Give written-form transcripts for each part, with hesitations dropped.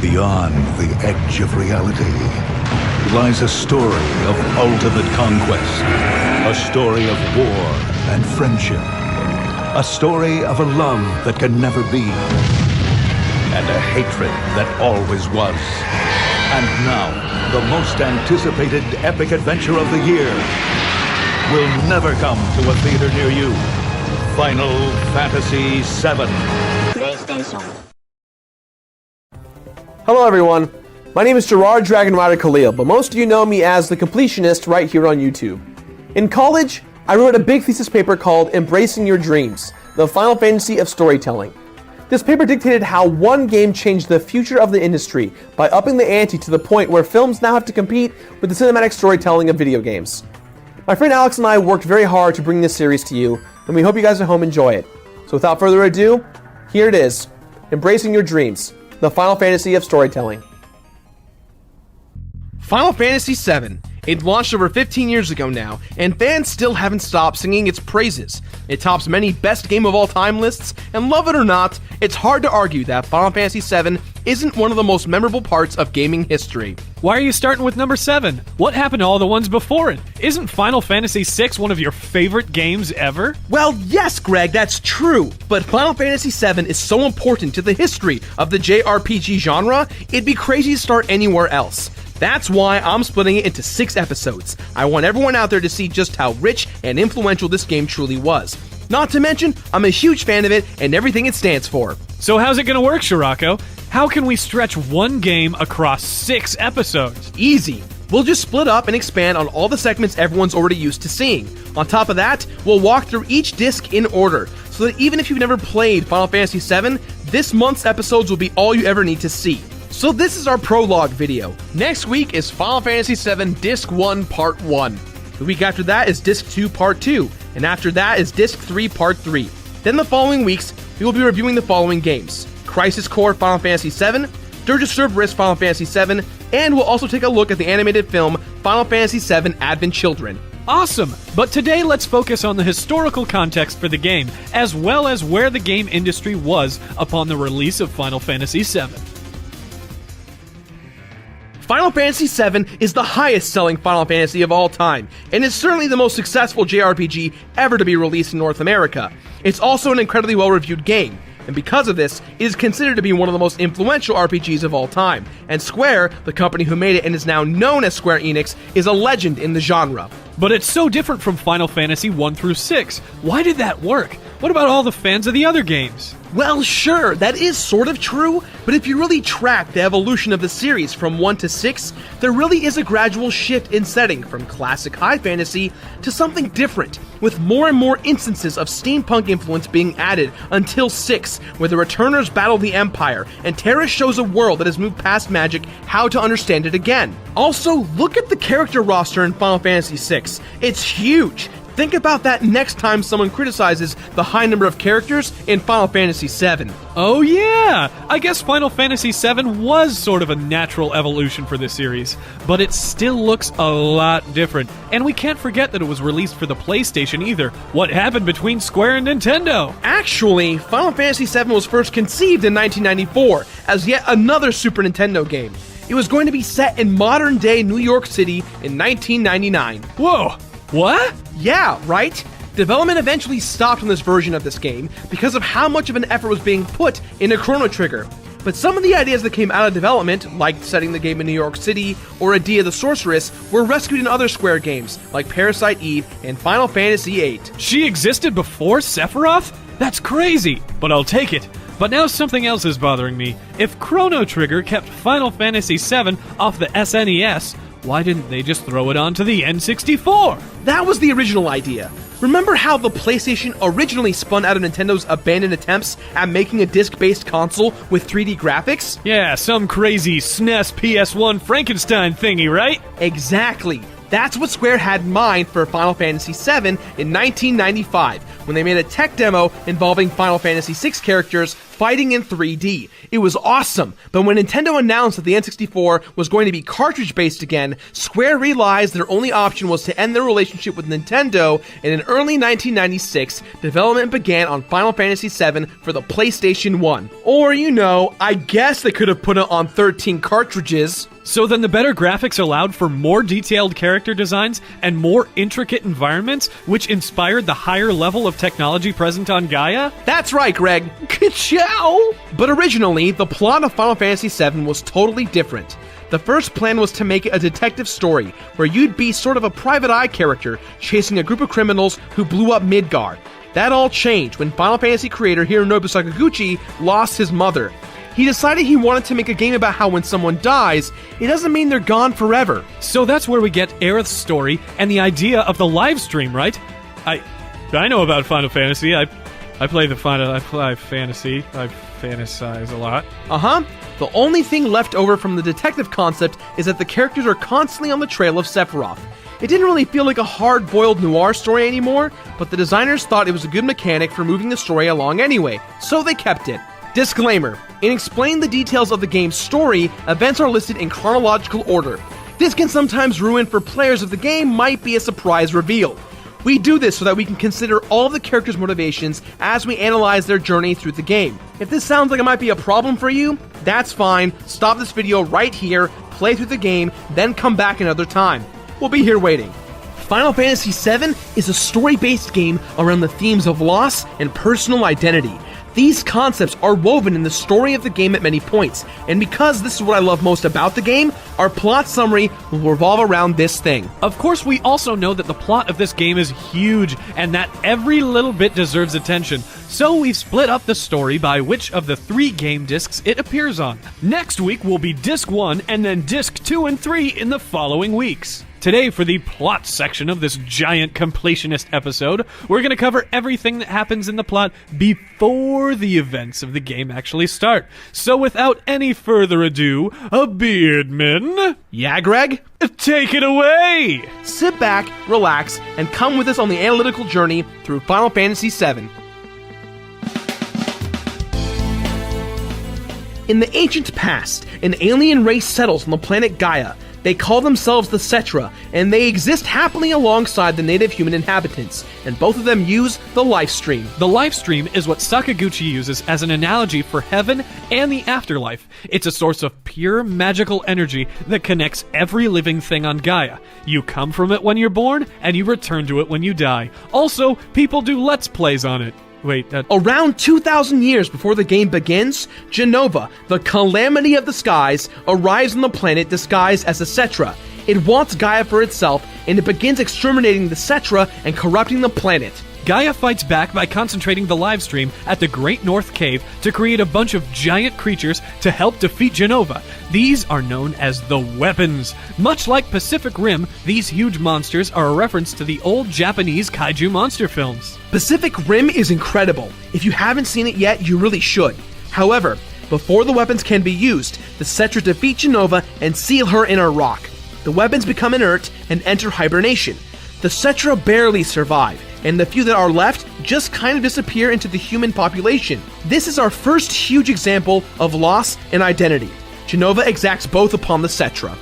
Beyond the edge of reality lies a story of ultimate conquest, a story of war and friendship, a story of a love that can never be, and a hatred that always was. And now, the most anticipated epic adventure of the year will never come to a theater near you. Final Fantasy VII. PlayStation. Hello everyone, my name is Gerard Dragon Rider Khalil, but most of you know me as the Completionist right here on YouTube. In college, I wrote a big thesis paper called Embracing Your Dreams, the Final Fantasy of Storytelling. This paper dictated how one game changed the future of the industry by upping the ante to the point where films now have to compete with the cinematic storytelling of video games. My friend Alex and I worked very hard to bring this series to you, and we hope you guys at home enjoy it. So without further ado, here it is, Embracing Your Dreams, the Final Fantasy of Storytelling. Final Fantasy VII. It launched over 15 years ago now, and fans still haven't stopped singing its praises. It tops many best game of all time lists, and love it or not, it's hard to argue that Final Fantasy VII isn't one of the most memorable parts of gaming history. Why are you starting with number 7? What happened to all the ones before it? Isn't Final Fantasy VI one of your favorite games ever? Well, yes, Greg, that's true, but Final Fantasy VII is so important to the history of the JRPG genre, it'd be crazy to start anywhere else. That's why I'm splitting it into 6 episodes. I want everyone out there to see just how rich and influential this game truly was. Not to mention, I'm a huge fan of it and everything it stands for. So how's it gonna work, Shirako? How can we stretch one game across 6 episodes? Easy. We'll just split up and expand on all the segments everyone's already used to seeing. On top of that, we'll walk through each disc in order, so that even if you've never played Final Fantasy VII, this month's episodes will be all you ever need to see. So this is our prologue video. Next week is Final Fantasy VII Disc 1 Part 1. The week after that is Disc 2 Part 2, and after that is Disc 3 Part 3. Then the following weeks, we will be reviewing the following games: Crisis Core Final Fantasy VII, Dirge of Cerberus Final Fantasy VII, and we'll also take a look at the animated film Final Fantasy VII Advent Children. Awesome! But today let's focus on the historical context for the game, as well as where the game industry was upon the release of Final Fantasy VII. Final Fantasy VII is the highest-selling Final Fantasy of all time, and is certainly the most successful JRPG ever to be released in North America. It's also an incredibly well-reviewed game, and because of this, it is considered to be one of the most influential RPGs of all time, and Square, the company who made it and is now known as Square Enix, is a legend in the genre. But it's so different from Final Fantasy 1 through 6. Why did that work? What about all the fans of the other games? Well, sure, that is sort of true, but if you really track the evolution of the series from 1 to 6, there really is a gradual shift in setting from classic high fantasy to something different, with more and more instances of steampunk influence being added until 6, where the Returners battle the Empire, and Terra shows a world that has moved past magic how to understand it again. Also, look at the character roster in Final Fantasy VI. It's huge! Think about that next time someone criticizes the high number of characters in Final Fantasy VII. Oh yeah! I guess Final Fantasy VII was sort of a natural evolution for this series, but it still looks a lot different. And we can't forget that it was released for the PlayStation either. What happened between Square and Nintendo? Actually, Final Fantasy VII was first conceived in 1994 as yet another Super Nintendo game. It was going to be set in modern-day New York City in 1999. Whoa! What? Yeah, right? Development eventually stopped on this version of this game because of how much of an effort was being put into Chrono Trigger. But some of the ideas that came out of development, like setting the game in New York City or Adia the Sorceress, were rescued in other Square games, like Parasite Eve and Final Fantasy VIII. She existed before Sephiroth? That's crazy, but I'll take it. But now something else is bothering me. If Chrono Trigger kept Final Fantasy VII off the SNES, why didn't they just throw it onto the N64? That was the original idea. Remember how the PlayStation originally spun out of Nintendo's abandoned attempts at making a disc-based console with 3D graphics? Yeah, some crazy SNES PS1 Frankenstein thingy, right? Exactly. That's what Square had in mind for Final Fantasy VII in 1995, when they made a tech demo involving Final Fantasy VI characters fighting in 3D. It was awesome, but when Nintendo announced that the N64 was going to be cartridge-based again, Square realized their only option was to end their relationship with Nintendo, and in early 1996, development began on Final Fantasy VII for the PlayStation 1. Or, I guess they could have put it on 13 cartridges. So then the better graphics allowed for more detailed character designs and more intricate environments, which inspired the higher level of technology present on Gaia? That's right, Greg. Ka-chow! But originally, the plot of Final Fantasy VII was totally different. The first plan was to make it a detective story, where you'd be sort of a private eye character chasing a group of criminals who blew up Midgar. That all changed when Final Fantasy creator Hironobu Sakaguchi lost his mother. He decided he wanted to make a game about how when someone dies, it doesn't mean they're gone forever. So that's where we get Aerith's story and the idea of the live stream, right? I know about Final Fantasy. I play fantasy. I fantasize a lot. Uh-huh. The only thing left over from the detective concept is that the characters are constantly on the trail of Sephiroth. It didn't really feel like a hard-boiled noir story anymore, but the designers thought it was a good mechanic for moving the story along anyway, so they kept it. Disclaimer: in explaining the details of the game's story, events are listed in chronological order. This can sometimes ruin for players if the game might be a surprise reveal. We do this so that we can consider all of the characters' motivations as we analyze their journey through the game. If this sounds like it might be a problem for you, that's fine. Stop this video right here, play through the game, then come back another time. We'll be here waiting. Final Fantasy VII is a story-based game around the themes of loss and personal identity. These concepts are woven in the story of the game at many points, and because this is what I love most about the game, our plot summary will revolve around this thing. Of course, we also know that the plot of this game is huge, and that every little bit deserves attention, so we've split up the story by which of the 3 game discs it appears on. Next week will be Disc 1, and then Disc 2 and 3 in the following weeks. Today, for the plot section of this giant completionist episode, we're going to cover everything that happens in the plot before the events of the game actually start. So without any further ado, Beardman... Yeah, Greg? Take it away! Sit back, relax, and come with us on the analytical journey through Final Fantasy VII. In the ancient past, an alien race settles on the planet Gaia. They call themselves the Cetra, and they exist happily alongside the native human inhabitants, and both of them use the Lifestream. The Lifestream is what Sakaguchi uses as an analogy for heaven and the afterlife. It's a source of pure magical energy that connects every living thing on Gaia. You come from it when you're born, and you return to it when you die. Also, people do Let's Plays on it. Around 2,000 years before the game begins, Jenova, the calamity of the skies, arrives on the planet disguised as a Cetra. It wants Gaia for itself, and it begins exterminating the Cetra and corrupting the planet. Gaia fights back by concentrating the livestream at the Great North Cave to create a bunch of giant creatures to help defeat Jenova. These are known as the Weapons. Much like Pacific Rim, these huge monsters are a reference to the old Japanese kaiju monster films. Pacific Rim is incredible. If you haven't seen it yet, you really should. However, before the weapons can be used, the Cetra defeat Jenova and seal her in a rock. The weapons become inert and enter hibernation. The Cetra barely survive, and the few that are left just kind of disappear into the human population. This is our first huge example of loss and identity. Jenova exacts both upon the Cetra.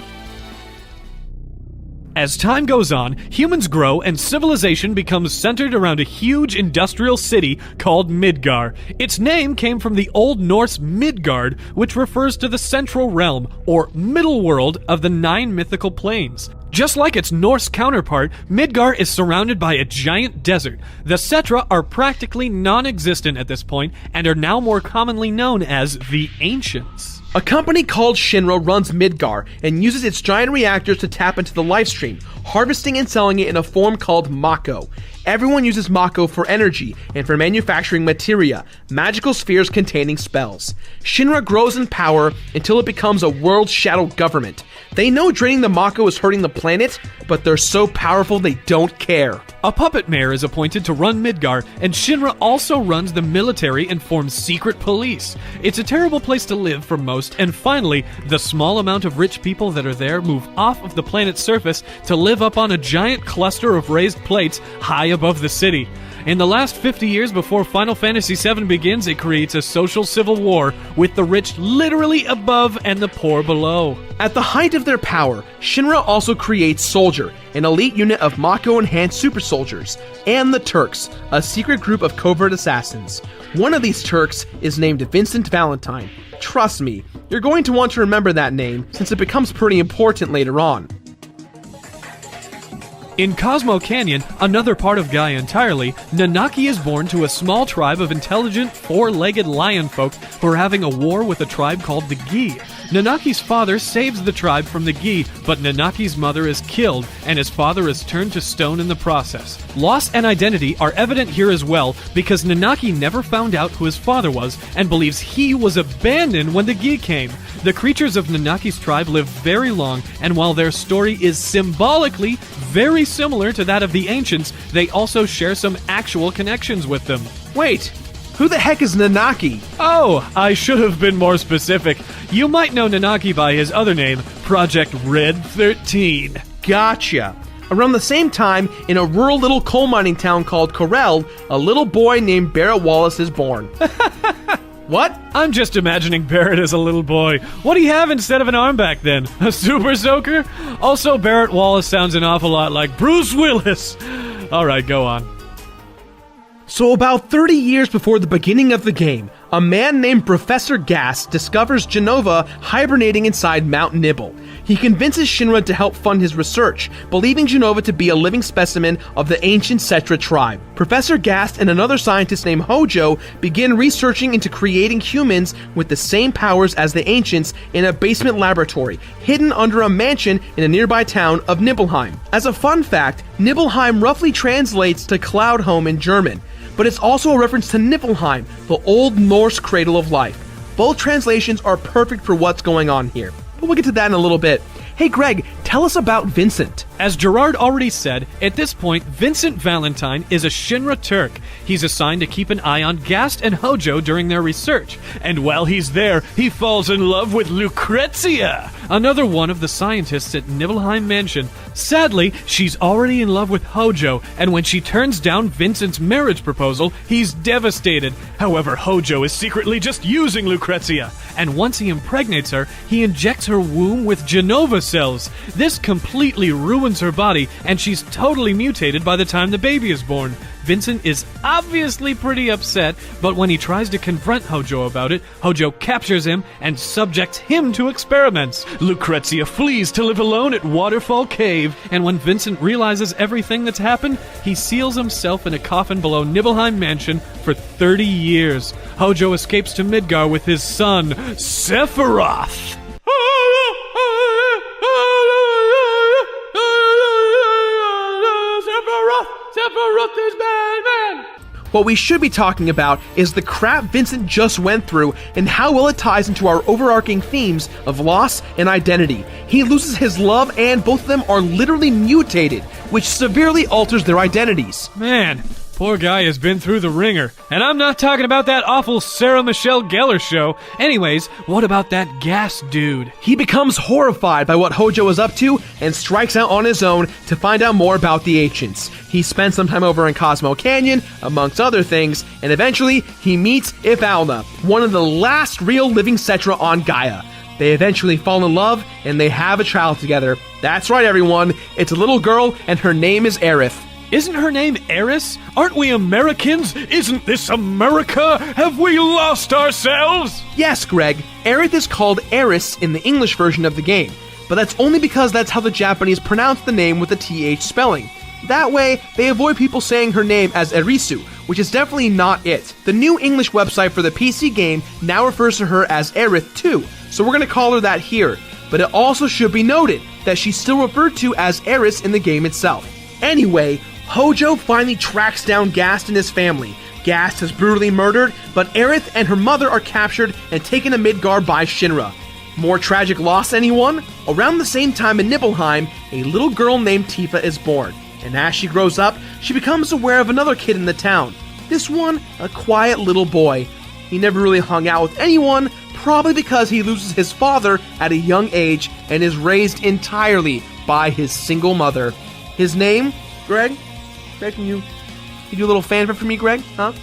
As time goes on, humans grow and civilization becomes centered around a huge industrial city called Midgar. Its name came from the Old Norse Midgard, which refers to the central realm, or middle world, of the 9 mythical planes. Just like its Norse counterpart, Midgar is surrounded by a giant desert. The Cetra are practically non-existent at this point and are now more commonly known as the Ancients. A company called Shinra runs Midgar and uses its giant reactors to tap into the Lifestream, harvesting and selling it in a form called Mako. Everyone uses Mako for energy and for manufacturing materia, magical spheres containing spells. Shinra grows in power until it becomes a world shadow government. They know draining the Mako is hurting the planet, but they're so powerful they don't care. A puppet mayor is appointed to run Midgar, and Shinra also runs the military and forms secret police. It's a terrible place to live for most, and finally, the small amount of rich people that are there move off of the planet's surface to live up on a giant cluster of raised plates high above the city. In the last 50 years before Final Fantasy VII begins, it creates a social civil war with the rich literally above and the poor below. At the height of their power, Shinra also creates Soldier, an elite unit of Mako-enhanced super soldiers, and the Turks, a secret group of covert assassins. One of these Turks is named Vincent Valentine. Trust me, you're going to want to remember that name since it becomes pretty important later on. In Cosmo Canyon, another part of Gaia entirely, Nanaki is born to a small tribe of intelligent, four-legged lion folk who are having a war with a tribe called the Gi. Nanaki's father saves the tribe from the Gi, but Nanaki's mother is killed, and his father is turned to stone in the process. Loss and identity are evident here as well, because Nanaki never found out who his father was, and believes he was abandoned when the Gi came. The creatures of Nanaki's tribe live very long, and while their story is symbolically very similar to that of the ancients, they also share some actual connections with them. Wait, who the heck is Nanaki? Oh, I should have been more specific. You might know Nanaki by his other name, Project Red 13. Gotcha. Around the same time, in a rural little coal mining town called Corel, a little boy named Barrett Wallace is born. What? I'm just imagining Barrett as a little boy. What do you have instead of an arm back then? A super soaker? Also, Barrett Wallace sounds an awful lot like Bruce Willis. Alright, go on. So about 30 years before the beginning of the game, a man named Professor Gas discovers Genova hibernating inside Mount Nibble. He convinces Shinra to help fund his research, believing Genova to be a living specimen of the ancient Cetra tribe. Professor Gas and another scientist named Hojo begin researching into creating humans with the same powers as the ancients in a basement laboratory, hidden under a mansion in a nearby town of Nibelheim. As a fun fact, Nibelheim roughly translates to cloud home in German, but it's also a reference to Niflheim, the Old Norse cradle of life. Both translations are perfect for what's going on here, but we'll get to that in a little bit. Hey Greg, tell us about Vincent. As Gerard already said, at this point, Vincent Valentine is a Shinra Turk. He's assigned to keep an eye on Gast and Hojo during their research. And while he's there, he falls in love with Lucrezia, another one of the scientists at Nibelheim Mansion. Sadly, she's already in love with Hojo, and when she turns down Vincent's marriage proposal, he's devastated. However, Hojo is secretly just using Lucrezia, and once he impregnates her, he injects her womb with Genova cells. This completely ruins her body, and she's totally mutated by the time the baby is born. Vincent is obviously pretty upset, but when he tries to confront Hojo about it, Hojo captures him and subjects him to experiments. Lucrezia flees to live alone at Waterfall Cave, and when Vincent realizes everything that's happened, he seals himself in a coffin below Nibelheim Mansion for 30 years. Hojo escapes to Midgar with his son, Sephiroth. Sephiroth is Batman! What we should be talking about is the crap Vincent just went through and how well it ties into our overarching themes of loss and identity. He loses his love and both of them are literally mutated, which severely alters their identities. Man, poor guy has been through the ringer. And I'm not talking about that awful Sarah Michelle Gellar show. Anyways, what about that Gas dude? He becomes horrified by what Hojo is up to and strikes out on his own to find out more about the ancients. He spends some time over in Cosmo Canyon, amongst other things, and eventually he meets Ifalna, one of the last real living Cetra on Gaia. They eventually fall in love, and they have a child together. That's right, everyone. It's a little girl, and her name is Aerith. Isn't her name Eris? Aren't we Americans? Isn't this America? Have we lost ourselves? Yes, Greg. Aerith is called Eris in the English version of the game, but that's only because that's how the Japanese pronounce the name with the TH spelling. That way, they avoid people saying her name as Erisu, which is definitely not it. The new English website for the PC game now refers to her as Aerith too, so we're going to call her that here. But it also should be noted that she's still referred to as Eris in the game itself. Anyway, Hojo finally tracks down Gast and his family. Gast is brutally murdered, but Aerith and her mother are captured and taken to Midgar by Shinra. More tragic loss, anyone? Around the same time in Nibelheim, a little girl named Tifa is born. And as she grows up, she becomes aware of another kid in the town. This one, a quiet little boy. He never really hung out with anyone, probably because he loses his father at a young age and is raised entirely by his single mother. His name, Greg? Greg, can you do a little fanfare for me, Greg? Huh?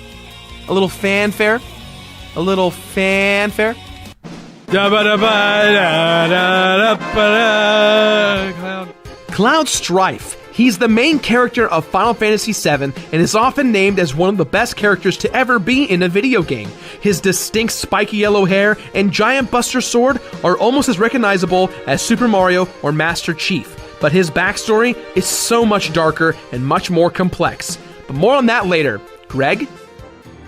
A little fanfare? A little fanfare? Cloud Strife. He's the main character of Final Fantasy VII and is often named as one of the best characters to ever be in a video game. His distinct spiky yellow hair and giant buster sword are almost as recognizable as Super Mario or Master Chief, but his backstory is so much darker and much more complex. But more on that later. Greg?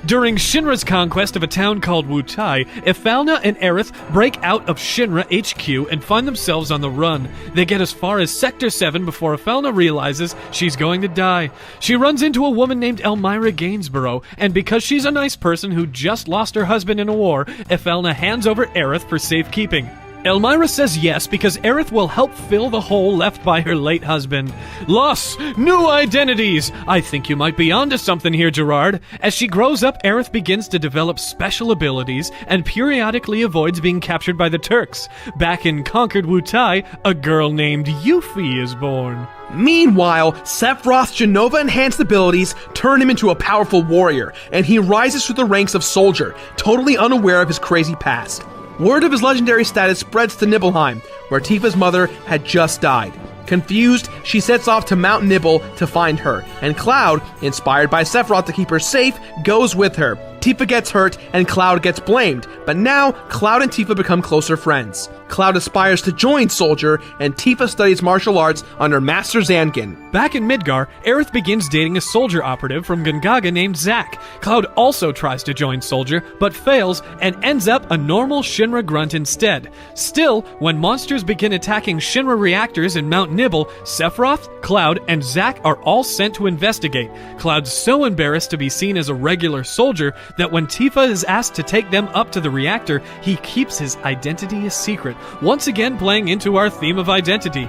During Shinra's conquest of a town called Wutai, Ephalna and Aerith break out of Shinra HQ and find themselves on the run. They get as far as Sector 7 before Ephalna realizes she's going to die. She runs into a woman named Elmira Gainsborough, and because she's a nice person who just lost her husband in a war, Ephalna hands over Aerith for safekeeping. Elmira says yes because Aerith will help fill the hole left by her late husband. Loss, new identities! I think you might be onto something here, Gerard. As she grows up, Aerith begins to develop special abilities and periodically avoids being captured by the Turks. Back in conquered Wutai, a girl named Yuffie is born. Meanwhile, Sephiroth's Genova-enhanced abilities turn him into a powerful warrior, and he rises through the ranks of soldier, totally unaware of his crazy past. Word of his legendary status spreads to Nibelheim, where Tifa's mother had just died. Confused, she sets off to Mount Nibel to find her, and Cloud, inspired by Sephiroth to keep her safe, goes with her. Tifa gets hurt, and Cloud gets blamed, but now Cloud and Tifa become closer friends. Cloud aspires to join Soldier, and Tifa studies martial arts under Master Zangief. Back in Midgar, Aerith begins dating a soldier operative from Gongaga named Zack. Cloud also tries to join Soldier, but fails and ends up a normal Shinra grunt instead. Still, when monsters begin attacking Shinra reactors in Mount Nibel, Sephiroth, Cloud, and Zack are all sent to investigate. Cloud's so embarrassed to be seen as a regular soldier that when Tifa is asked to take them up to the reactor, he keeps his identity a secret, once again playing into our theme of identity.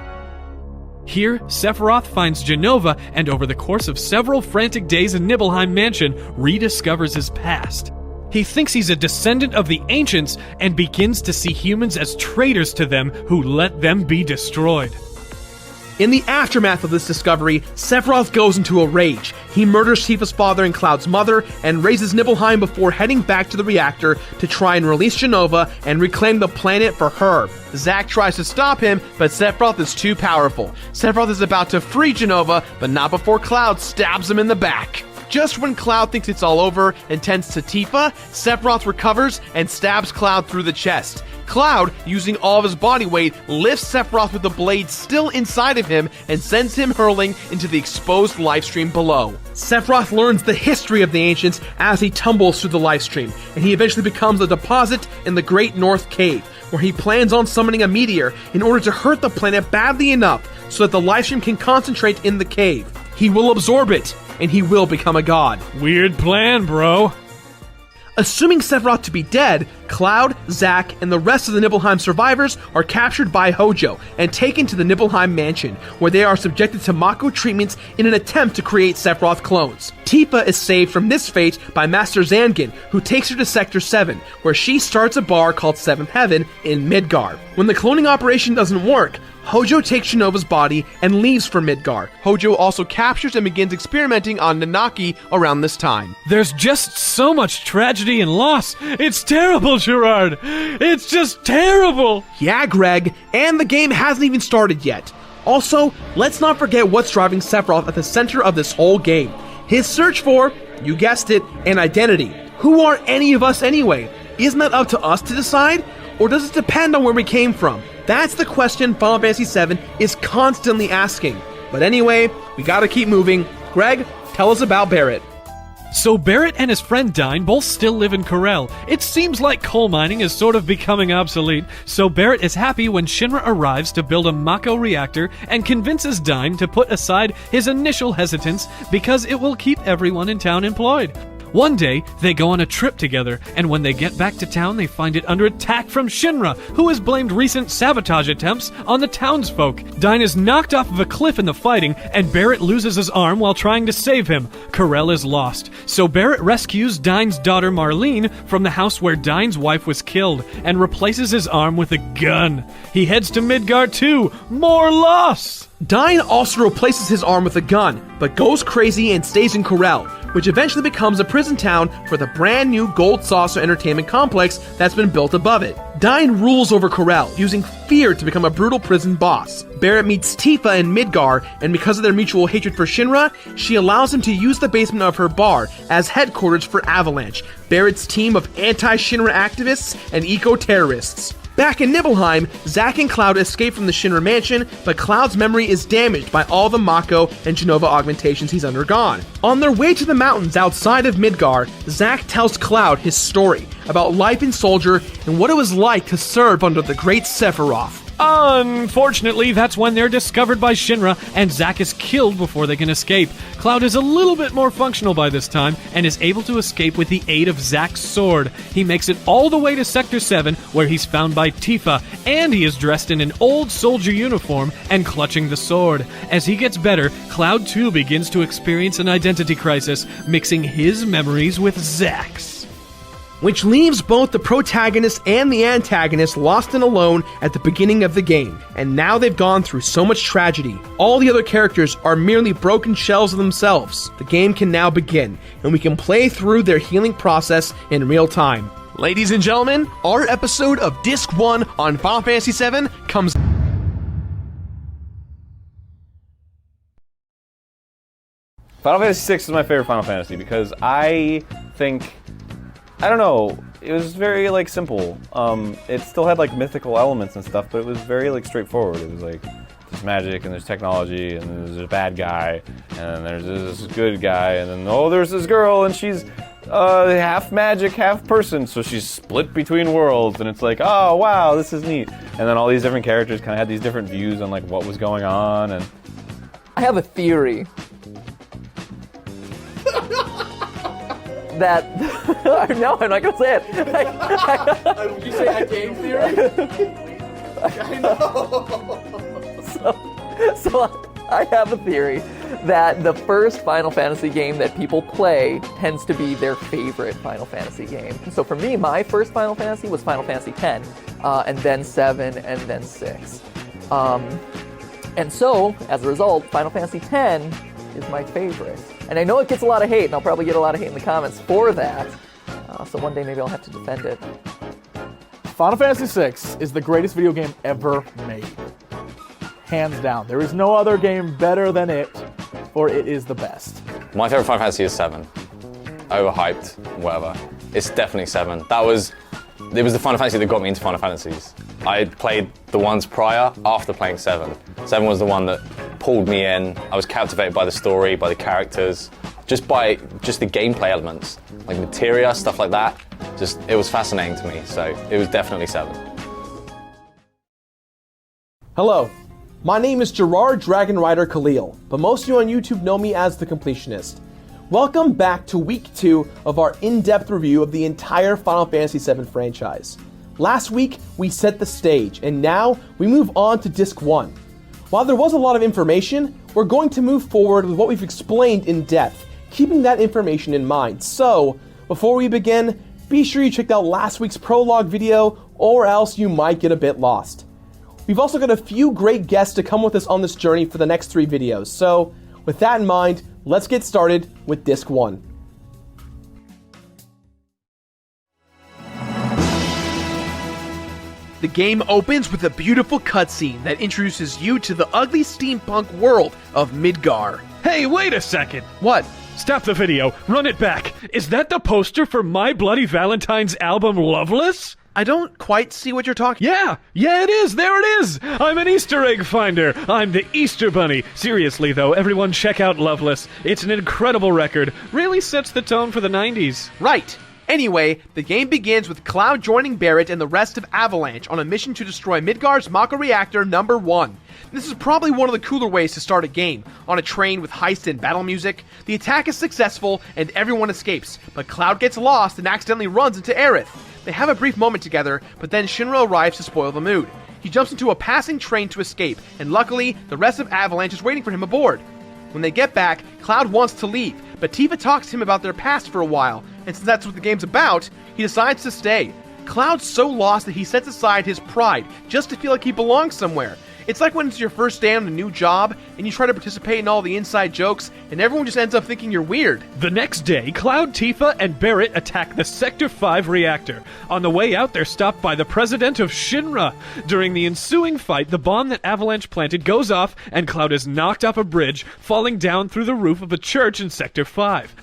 Here, Sephiroth finds Genova, and over the course of several frantic days in Nibelheim Mansion, rediscovers his past. He thinks he's a descendant of the ancients and begins to see humans as traitors to them who let them be destroyed. In the aftermath of this discovery, Sephiroth goes into a rage. He murders Tifa's father and Cloud's mother, and raises Nibelheim before heading back to the reactor to try and release Genova and reclaim the planet for her. Zack tries to stop him, but Sephiroth is too powerful. Sephiroth is about to free Genova, but not before Cloud stabs him in the back. Just when Cloud thinks it's all over and tends to Tifa, Sephiroth recovers and stabs Cloud through the chest. Cloud, using all of his body weight, lifts Sephiroth with the blade still inside of him and sends him hurling into the exposed lifestream below. Sephiroth learns the history of the ancients as he tumbles through the lifestream, and he eventually becomes a deposit in the Great North Cave, where he plans on summoning a meteor in order to hurt the planet badly enough so that the lifestream can concentrate in the cave. He will absorb it, and he will become a god. Weird plan, bro. Assuming Sephiroth to be dead, Cloud, Zack, and the rest of the Nibelheim survivors are captured by Hojo and taken to the Nibelheim mansion, where they are subjected to Mako treatments in an attempt to create Sephiroth clones. Tifa is saved from this fate by Master Zangief, who takes her to Sector 7, where she starts a bar called Seventh Heaven in Midgar. When the cloning operation doesn't work, Hojo takes Shinova's body and leaves for Midgar. Hojo also captures and begins experimenting on Nanaki around this time. There's just so much tragedy and loss. It's terrible, Gerard. It's just terrible. Yeah, Greg, and the game hasn't even started yet. Also, let's not forget what's driving Sephiroth at the center of this whole game. His search for, you guessed it, an identity. Who are any of us anyway? Isn't that up to us to decide? Or does it depend on where we came from? That's the question Final Fantasy VII is constantly asking. But anyway, we gotta keep moving. Greg, tell us about Barrett. So Barrett and his friend Dine both still live in Corel. It seems like coal mining is sort of becoming obsolete, so Barrett is happy when Shinra arrives to build a Mako reactor and convinces Dine to put aside his initial hesitance because it will keep everyone in town employed. One day, they go on a trip together, and when they get back to town, they find it under attack from Shinra, who has blamed recent sabotage attempts on the townsfolk. Dine is knocked off of a cliff in the fighting, and Barrett loses his arm while trying to save him. Corel is lost, so Barrett rescues Dine's daughter Marlene from the house where Dine's wife was killed, and replaces his arm with a gun. He heads to Midgar too. More loss! Dine also replaces his arm with a gun, but goes crazy and stays in Corel, which eventually becomes a prison town for the brand new Gold Saucer Entertainment Complex that's been built above it. Dine rules over Corel, using fear to become a brutal prison boss. Barrett meets Tifa in Midgar, and because of their mutual hatred for Shinra, she allows him to use the basement of her bar as headquarters for Avalanche, Barrett's team of anti-Shinra activists and eco-terrorists. Back in Nibelheim, Zack and Cloud escape from the Shinra mansion, but Cloud's memory is damaged by all the Mako and Genova augmentations he's undergone. On their way to the mountains outside of Midgar, Zack tells Cloud his story about life in Soldier and what it was like to serve under the great Sephiroth. Unfortunately, that's when they're discovered by Shinra, and Zack is killed before they can escape. Cloud is a little bit more functional by this time, and is able to escape with the aid of Zack's sword. He makes it all the way to Sector 7, where he's found by Tifa, and he is dressed in an old soldier uniform and clutching the sword. As he gets better, Cloud too begins to experience an identity crisis, mixing his memories with Zack's, which leaves both the protagonist and the antagonist lost and alone at the beginning of the game, and now they've gone through so much tragedy. All the other characters are merely broken shells of themselves. The game can now begin, and we can play through their healing process in real time. Ladies and gentlemen, our episode of Disc 1 on Final Fantasy VII comes... Final Fantasy VI is my favorite Final Fantasy because I don't know, it was very, like, simple. It still had, like, mythical elements and stuff, but it was very, like, straightforward. It was, like, there's magic, and there's technology, and then there's a bad guy, and then there's this good guy, and then, oh, there's this girl, and she's half magic, half person, so she's split between worlds, and it's like, oh, wow, this is neat. And then all these different characters kind of had these different views on, like, what was going on, and... I have a theory. That no, I'm not gonna say it. Did you say a game theory? I know. So I have a theory that the first Final Fantasy game that people play tends to be their favorite Final Fantasy game. So for me, my first Final Fantasy was Final Fantasy X, and then 7, and then 6. And so, as a result, Final Fantasy X is my favorite. And I know it gets a lot of hate, and I'll probably get a lot of hate in the comments for that. So one day maybe I'll have to defend it. Final Fantasy VI is the greatest video game ever made. Hands down. There is no other game better than it, for it is the best. My favorite Final Fantasy is 7. Overhyped, whatever. It's definitely 7. It was the Final Fantasy that got me into Final Fantasies. I played the ones prior after playing 7. 7 was the one that pulled me in. I was captivated by the story, by the characters, just the gameplay elements, like materia, stuff like that. It was fascinating to me, so it was definitely 7. Hello, my name is Gerard Dragon Rider Khalil, but most of you on YouTube know me as the Completionist. Welcome back to week 2 of our in-depth review of the entire Final Fantasy VII franchise. Last week, we set the stage, and now we move on to Disc 1. While there was a lot of information, we're going to move forward with what we've explained in depth, keeping that information in mind. So, before we begin, be sure you checked out last week's prologue video, or else you might get a bit lost. We've also got a few great guests to come with us on this journey for the next 3 videos, so with that in mind, let's get started with Disc 1. The game opens with a beautiful cutscene that introduces you to the ugly steampunk world of Midgar. Hey, wait a second! What? Stop the video, run it back! Is that the poster for My Bloody Valentine's album Loveless? I don't quite see what you're talking... Yeah, it is, there it is! I'm an Easter egg finder, I'm the Easter Bunny. Seriously though, everyone check out Loveless. It's an incredible record, really sets the tone for the 90s. Right. Anyway, the game begins with Cloud joining Barret and the rest of Avalanche on a mission to destroy Midgar's Mako Reactor number 1. This is probably one of the cooler ways to start a game, on a train with heist and battle music. The attack is successful and everyone escapes, but Cloud gets lost and accidentally runs into Aerith. They have a brief moment together, but then Shinra arrives to spoil the mood. He jumps into a passing train to escape, and luckily, the rest of Avalanche is waiting for him aboard. When they get back, Cloud wants to leave, but Tifa talks to him about their past for a while, and since that's what the game's about, he decides to stay. Cloud's so lost that he sets aside his pride just to feel like he belongs somewhere. It's like when it's your first day on a new job, and you try to participate in all the inside jokes, and everyone just ends up thinking you're weird. The next day, Cloud, Tifa, and Barret attack the Sector 5 reactor. On the way out, they're stopped by the president of Shinra. During the ensuing fight, the bomb that Avalanche planted goes off, and Cloud is knocked off a bridge, falling down through the roof of a church in Sector 5.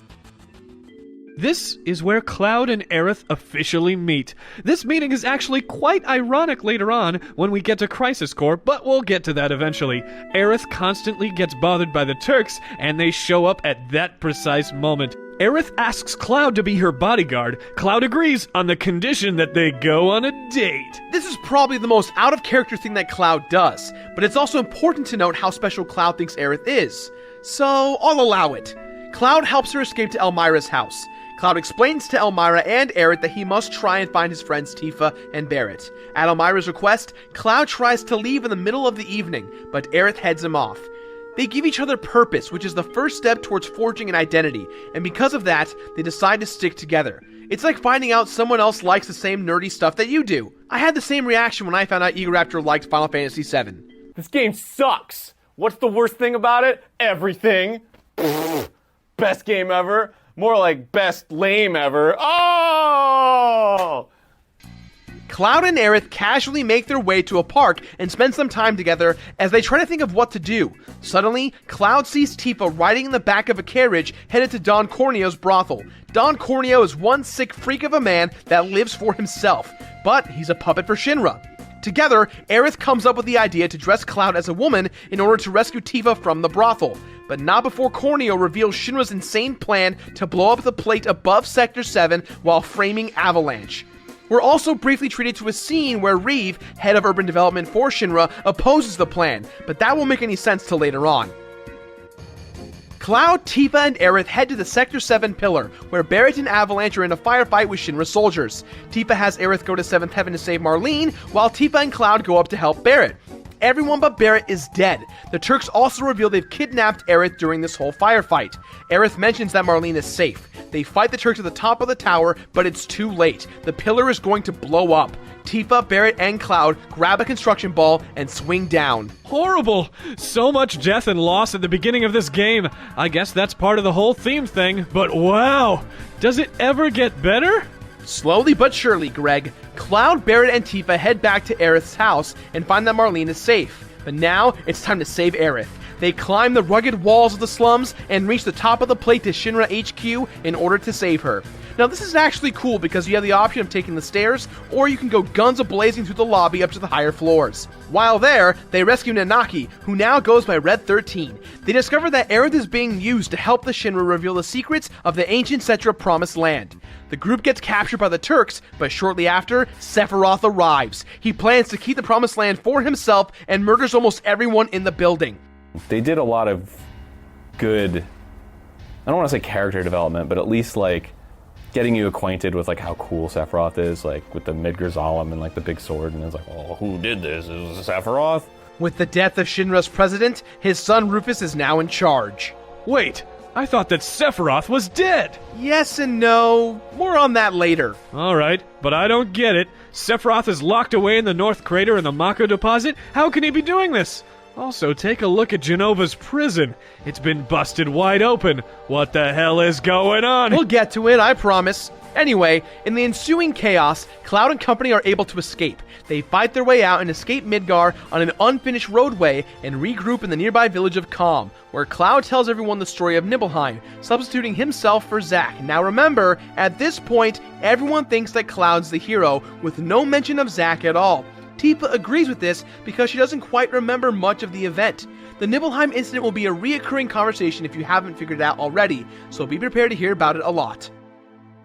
This is where Cloud and Aerith officially meet. This meeting is actually quite ironic later on when we get to Crisis Core, but we'll get to that eventually. Aerith constantly gets bothered by the Turks, and they show up at that precise moment. Aerith asks Cloud to be her bodyguard. Cloud agrees on the condition that they go on a date. This is probably the most out-of-character thing that Cloud does, but it's also important to note how special Cloud thinks Aerith is. So, I'll allow it. Cloud helps her escape to Elmira's house. Cloud explains to Elmira and Aerith that he must try and find his friends Tifa and Barret. At Elmira's request, Cloud tries to leave in the middle of the evening, but Aerith heads him off. They give each other purpose, which is the first step towards forging an identity, and because of that, they decide to stick together. It's like finding out someone else likes the same nerdy stuff that you do. I had the same reaction when I found out Egoraptor liked Final Fantasy VII. This game sucks. What's the worst thing about it? Everything. Best game ever. More like best lame ever. Oh! Cloud and Aerith casually make their way to a park and spend some time together as they try to think of what to do. Suddenly, Cloud sees Tifa riding in the back of a carriage headed to Don Corneo's brothel. Don Corneo is one sick freak of a man that lives for himself, but he's a puppet for Shinra. Together, Aerith comes up with the idea to dress Cloud as a woman in order to rescue Tifa from the brothel, but not before Corneo reveals Shinra's insane plan to blow up the plate above Sector 7 while framing Avalanche. We're also briefly treated to a scene where Reeve, head of urban development for Shinra, opposes the plan, but that won't make any sense till later on. Cloud, Tifa, and Aerith head to the Sector 7 pillar, where Barret and Avalanche are in a firefight with Shinra soldiers. Tifa has Aerith go to 7th Heaven to save Marlene, while Tifa and Cloud go up to help Barret. Everyone but Barret is dead. The Turks also reveal they've kidnapped Aerith during this whole firefight. Aerith mentions that Marlene is safe. They fight the Turks at the top of the tower, but it's too late. The pillar is going to blow up. Tifa, Barret, and Cloud grab a construction ball and swing down. Horrible! So much death and loss at the beginning of this game. I guess that's part of the whole theme thing, but wow! Does it ever get better? Slowly but surely, Greg. Cloud, Barret, and Tifa head back to Aerith's house and find that Marlene is safe. But now, it's time to save Aerith. They climb the rugged walls of the slums and reach the top of the plate to Shinra HQ in order to save her. Now, this is actually cool because you have the option of taking the stairs, or you can go guns a-blazing through the lobby up to the higher floors. While there, they rescue Nanaki, who now goes by Red 13. They discover that Aerith is being used to help the Shinra reveal the secrets of the ancient Cetra Promised Land. The group gets captured by the Turks, but shortly after, Sephiroth arrives. He plans to keep the Promised Land for himself and murders almost everyone in the building. They did a lot of good, I don't want to say character development, but at least like getting you acquainted with like how cool Sephiroth is, like with the Midgar Zalem and like the big sword, and it's like, oh, who did this? It was Sephiroth? With the death of Shinra's president, his son Rufus is now in charge. Wait, I thought that Sephiroth was dead! Yes and no. More on that later. Alright, but I don't get it. Sephiroth is locked away in the North Crater in the Mako deposit? How can he be doing this? Also, take a look at Genova's prison. It's been busted wide open. What the hell is going on? We'll get to it, I promise. Anyway, in the ensuing chaos, Cloud and company are able to escape. They fight their way out and escape Midgar on an unfinished roadway and regroup in the nearby village of Kalm, where Cloud tells everyone the story of Nibelheim, substituting himself for Zack. Now remember, at this point, everyone thinks that Cloud's the hero, with no mention of Zack at all. Tifa agrees with this because she doesn't quite remember much of the event. The Nibelheim incident will be a reoccurring conversation if you haven't figured it out already, so be prepared to hear about it a lot.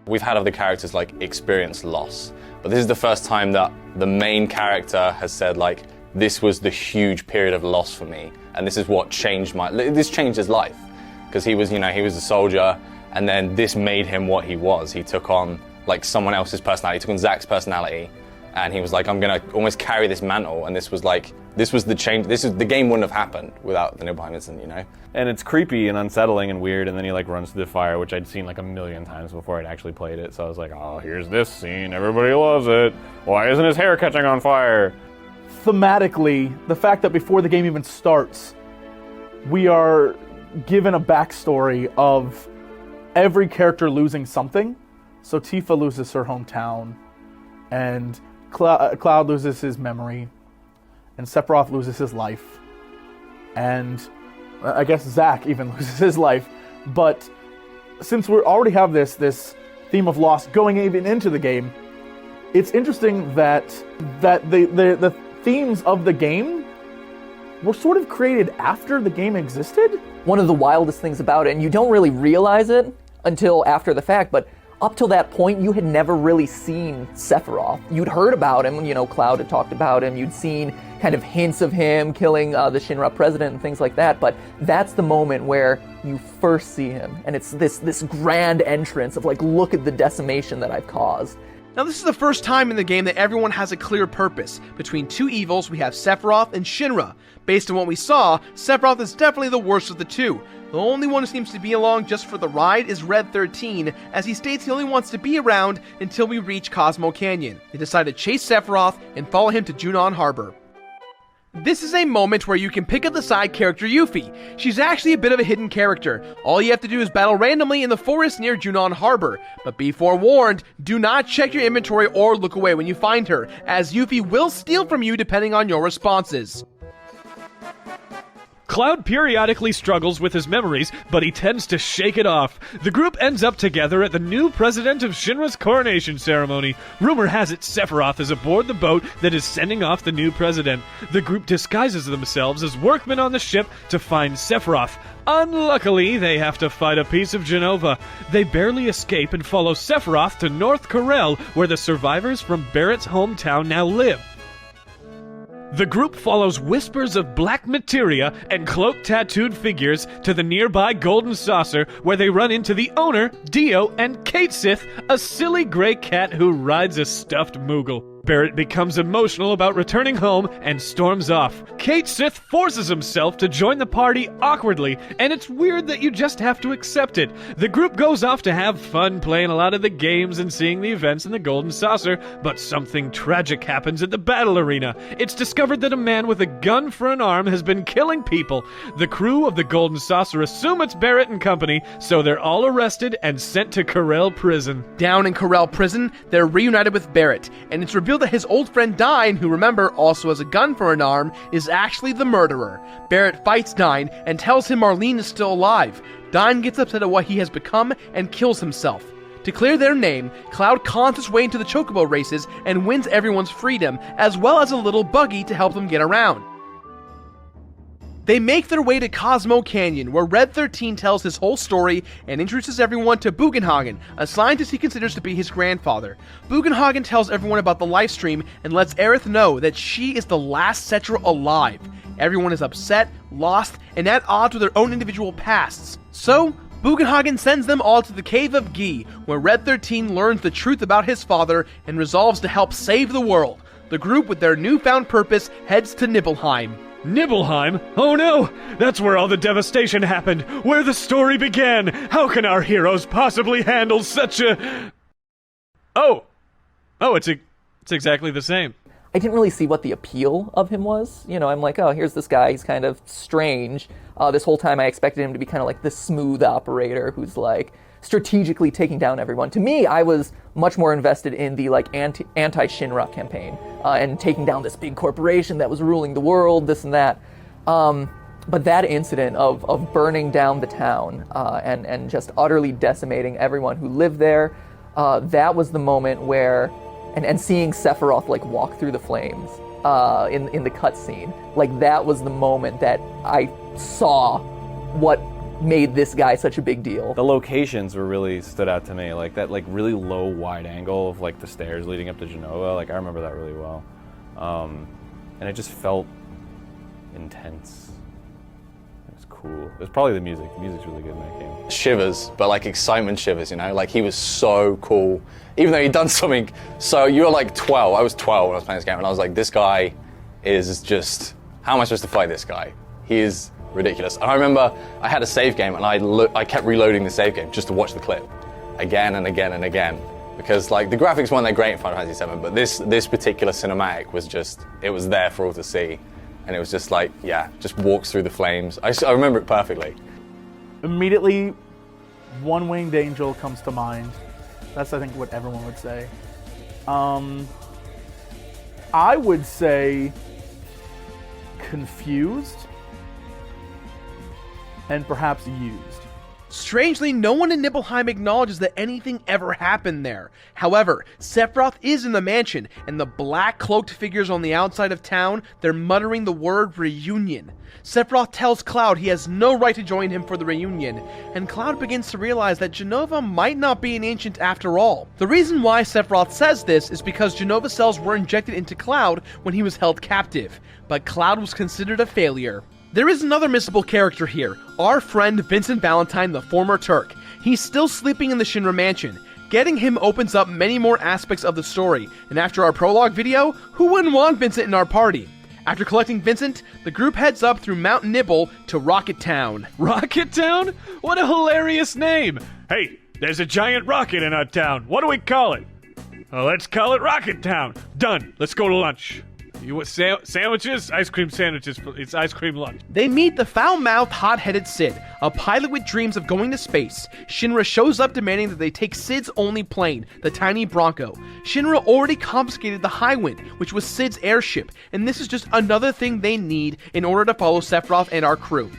We've had other characters like experience loss, but this is the first time that the main character has said like, this was the huge period of loss for me, and this is what changed this changed his life. Because he was, he was a soldier, and then this made him what he was. He took on like someone else's personality, he took on Zach's personality, and he was like, I'm gonna almost carry this mantle, and this was the change, the game wouldn't have happened without the Nibelheim incident, And it's creepy and unsettling and weird, and then he like runs through the fire, which I'd seen like a million times before I'd actually played it, so I was like, oh, here's this scene, everybody loves it. Why isn't his hair catching on fire? Thematically, the fact that before the game even starts, we are given a backstory of every character losing something. So Tifa loses her hometown, and Cloud loses his memory, and Sephiroth loses his life, and I guess Zack even loses his life. But since we already have this theme of loss going even into the game, it's interesting that the themes of the game were sort of created after the game existed. One of the wildest things about it, and you don't really realize it until after the fact, but up till that point, you had never really seen Sephiroth. You'd heard about him, Cloud had talked about him, you'd seen kind of hints of him killing the Shinra president and things like that, but that's the moment where you first see him, and it's this grand entrance of like, look at the decimation that I've caused. Now this is the first time in the game that everyone has a clear purpose. Between two evils, we have Sephiroth and Shinra. Based on what we saw, Sephiroth is definitely the worst of the two. The only one who seems to be along just for the ride is Red 13, as he states he only wants to be around until we reach Cosmo Canyon. They decide to chase Sephiroth and follow him to Junon Harbor. This is a moment where you can pick up the side character Yuffie. She's actually a bit of a hidden character. All you have to do is battle randomly in the forest near Junon Harbor. But be forewarned, do not check your inventory or look away when you find her, as Yuffie will steal from you depending on your responses. Cloud periodically struggles with his memories, but he tends to shake it off. The group ends up together at the new president of Shinra's coronation ceremony. Rumor has it Sephiroth is aboard the boat that is sending off the new president. The group disguises themselves as workmen on the ship to find Sephiroth. Unluckily, they have to fight a piece of Genova. They barely escape and follow Sephiroth to North Corel, where the survivors from Barrett's hometown now live. The group follows whispers of black materia and cloak-tattooed figures to the nearby Golden Saucer, where they run into the owner, Dio, and Kate Sith, a silly gray cat who rides a stuffed Moogle. Barrett becomes emotional about returning home and storms off. Kate Sith forces himself to join the party awkwardly, and it's weird that you just have to accept it. The group goes off to have fun playing a lot of the games and seeing the events in the Golden Saucer, but something tragic happens at the battle arena. It's discovered that a man with a gun for an arm has been killing people. The crew of the Golden Saucer assume it's Barrett and company, so they're all arrested and sent to Corel Prison. Down in Corel Prison, they're reunited with Barrett, and it's revealed that his old friend Dine, who remember also has a gun for an arm, is actually the murderer. Barrett fights Dine and tells him Marlene is still alive. Dine gets upset at what he has become and kills himself. To clear their name, Cloud cons his way into the Chocobo races and wins everyone's freedom, as well as a little buggy to help them get around. They make their way to Cosmo Canyon, where Red 13 tells his whole story and introduces everyone to Bugenhagen, a scientist he considers to be his grandfather. Bugenhagen tells everyone about the livestream and lets Aerith know that she is the last Cetra alive. Everyone is upset, lost, and at odds with their own individual pasts. So, Bugenhagen sends them all to the Cave of Gi, where Red 13 learns the truth about his father and resolves to help save the world. The group, with their newfound purpose, heads to Nibelheim. Nibelheim? Oh no! That's where all the devastation happened, where the story began! How can our heroes possibly handle such a... Oh, it's exactly the same. I didn't really see what the appeal of him was. I'm like, oh, here's this guy, he's kind of strange. This whole time I expected him to be kind of like the smooth operator who's like strategically taking down everyone. To me, I was much more invested in the like anti-Shinra campaign and taking down this big corporation that was ruling the world, this and that. But that incident of burning down the town and just utterly decimating everyone who lived there, that was the moment where, and seeing Sephiroth like walk through the flames in the cutscene, like that was the moment that I saw what made this guy such a big deal. The locations were really stood out to me, like that, like really low, wide angle of like the stairs leading up to Genova. Like I remember that really well, and it just felt intense. It was cool. It was probably the music. The music's really good in that game. Shivers, but like excitement shivers, you know? Like he was so cool. Even though he'd done something, so you were like 12, I was 12 when I was playing this game, and I was like, this guy is just, how am I supposed to fight this guy? He is ridiculous. And I remember I had a save game, and I kept reloading the save game just to watch the clip again and again and again. Because like the graphics weren't that great in Final Fantasy VII, but this particular cinematic was just, it was there for all to see. And it was just like, yeah, just walks through the flames. I remember it perfectly. Immediately, One Winged Angel comes to mind. That's, I think, what everyone would say. I would say confused and perhaps used. Strangely, no one in Nibelheim acknowledges that anything ever happened there. However, Sephiroth is in the mansion, and the black cloaked figures on the outside of town, they're muttering the word reunion. Sephiroth tells Cloud he has no right to join him for the reunion, and Cloud begins to realize that Jenova might not be an ancient after all. The reason why Sephiroth says this is because Jenova cells were injected into Cloud when he was held captive, but Cloud was considered a failure. There is another missable character here, our friend Vincent Valentine, the former Turk. He's still sleeping in the Shinra mansion. Getting him opens up many more aspects of the story, and after our prologue video, who wouldn't want Vincent in our party? After collecting Vincent, the group heads up through Mount Nibble to Rocket Town. Rocket Town? What a hilarious name! Hey, there's a giant rocket in our town. What do we call it? Let's call it Rocket Town. Done. Let's go to lunch. You want sandwiches? Ice cream sandwiches. It's ice cream lunch. They meet the foul-mouthed, hot-headed Sid, a pilot with dreams of going to space. Shinra shows up demanding that they take Sid's only plane, the tiny Bronco. Shinra already confiscated the Highwind, which was Sid's airship, and this is just another thing they need in order to follow Sephiroth and our crew.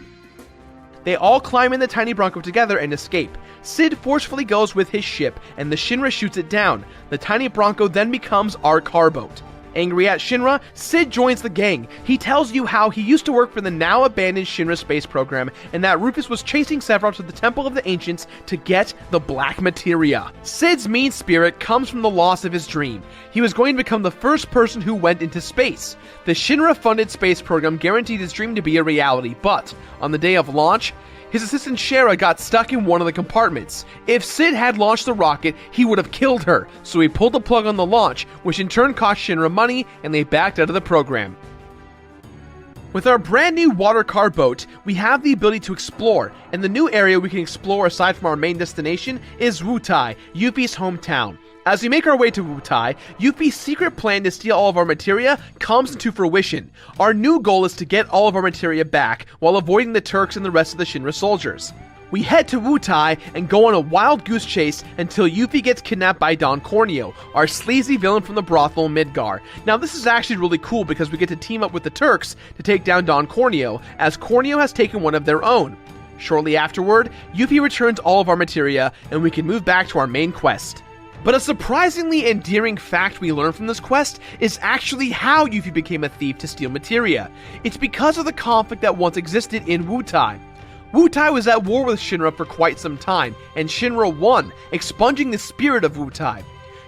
They all climb in the tiny Bronco together and escape. Sid forcefully goes with his ship, and the Shinra shoots it down. The tiny Bronco then becomes our car boat. Angry at Shinra, Sid joins the gang. He tells you how he used to work for the now abandoned Shinra space program and that Rufus was chasing Sephiroth to the Temple of the Ancients to get the Black Materia. Sid's mean spirit comes from the loss of his dream. He was going to become the first person who went into space. The Shinra-funded space program guaranteed his dream to be a reality, but on the day of launch, his assistant Shara got stuck in one of the compartments. If Sid had launched the rocket, he would have killed her, so he pulled the plug on the launch, which in turn cost Shinra money, and they backed out of the program. With our brand new water car boat, we have the ability to explore, and the new area we can explore aside from our main destination is Wutai, Yuffie's hometown. As we make our way to Wutai, Yuffie's secret plan to steal all of our materia comes into fruition. Our new goal is to get all of our materia back, while avoiding the Turks and the rest of the Shinra soldiers. We head to Wutai and go on a wild goose chase until Yuffie gets kidnapped by Don Corneo, our sleazy villain from the brothel Midgar. Now this is actually really cool because we get to team up with the Turks to take down Don Corneo, as Corneo has taken one of their own. Shortly afterward, Yuffie returns all of our materia, and we can move back to our main quest. But a surprisingly endearing fact we learn from this quest is actually how Yuffie became a thief to steal materia. It's because of the conflict that once existed in Wutai. Wutai was at war with Shinra for quite some time, and Shinra won, expunging the spirit of Wutai.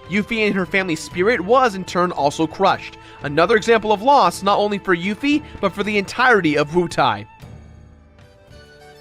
Yuffie and her family's spirit was in turn also crushed. Another example of loss not only for Yuffie, but for the entirety of Wutai.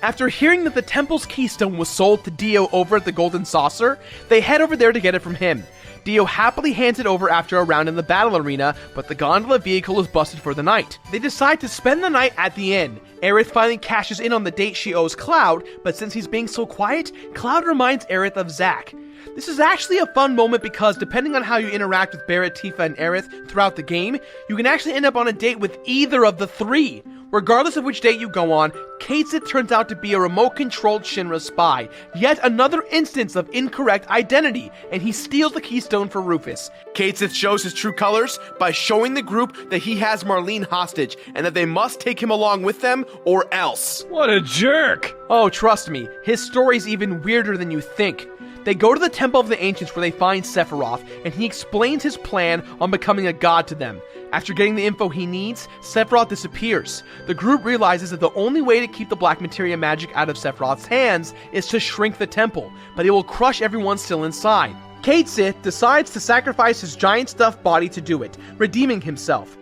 After hearing that the temple's keystone was sold to Dio over at the Golden Saucer, they head over there to get it from him. Dio happily hands it over after a round in the battle arena, but the gondola vehicle is busted for the night. They decide to spend the night at the inn. Aerith finally cashes in on the date she owes Cloud, but since he's being so quiet, Cloud reminds Aerith of Zack. This is actually a fun moment because depending on how you interact with Barret, Tifa, and Aerith throughout the game, you can actually end up on a date with either of the three. Regardless of which date you go on, Katesith turns out to be a remote-controlled Shinra spy, yet another instance of incorrect identity, and he steals the keystone for Rufus. Katesith shows his true colors by showing the group that he has Marlene hostage, and that they must take him along with them, or else. What a jerk! Oh, trust me, his story's even weirder than you think. They go to the Temple of the Ancients where they find Sephiroth, and he explains his plan on becoming a god to them. After getting the info he needs, Sephiroth disappears. The group realizes that the only way to keep the black materia magic out of Sephiroth's hands is to shrink the temple, but it will crush everyone still inside. Cait Sith decides to sacrifice his giant stuffed body to do it, redeeming himself.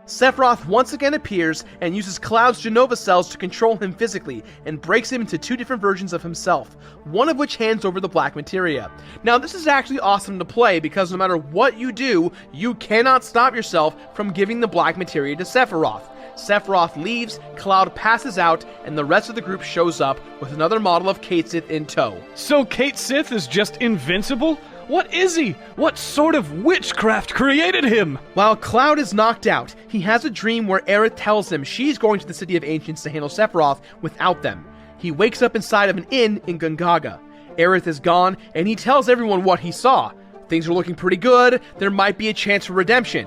Sephiroth once again appears and uses Cloud's Jenova cells to control him physically and breaks him into 2 different versions of himself, one of which hands over the black materia. Now this is actually awesome to play because no matter what you do, you cannot stop yourself from giving the black materia to Sephiroth. Sephiroth leaves, Cloud passes out, and the rest of the group shows up with another model of Cait Sith in tow. So Cait Sith is just invincible? What is he? What sort of witchcraft created him? While Cloud is knocked out, he has a dream where Aerith tells him she's going to the City of Ancients to handle Sephiroth without them. He wakes up inside of an inn in Gungaga. Aerith is gone, and he tells everyone what he saw. Things are looking pretty good, there might be a chance for redemption.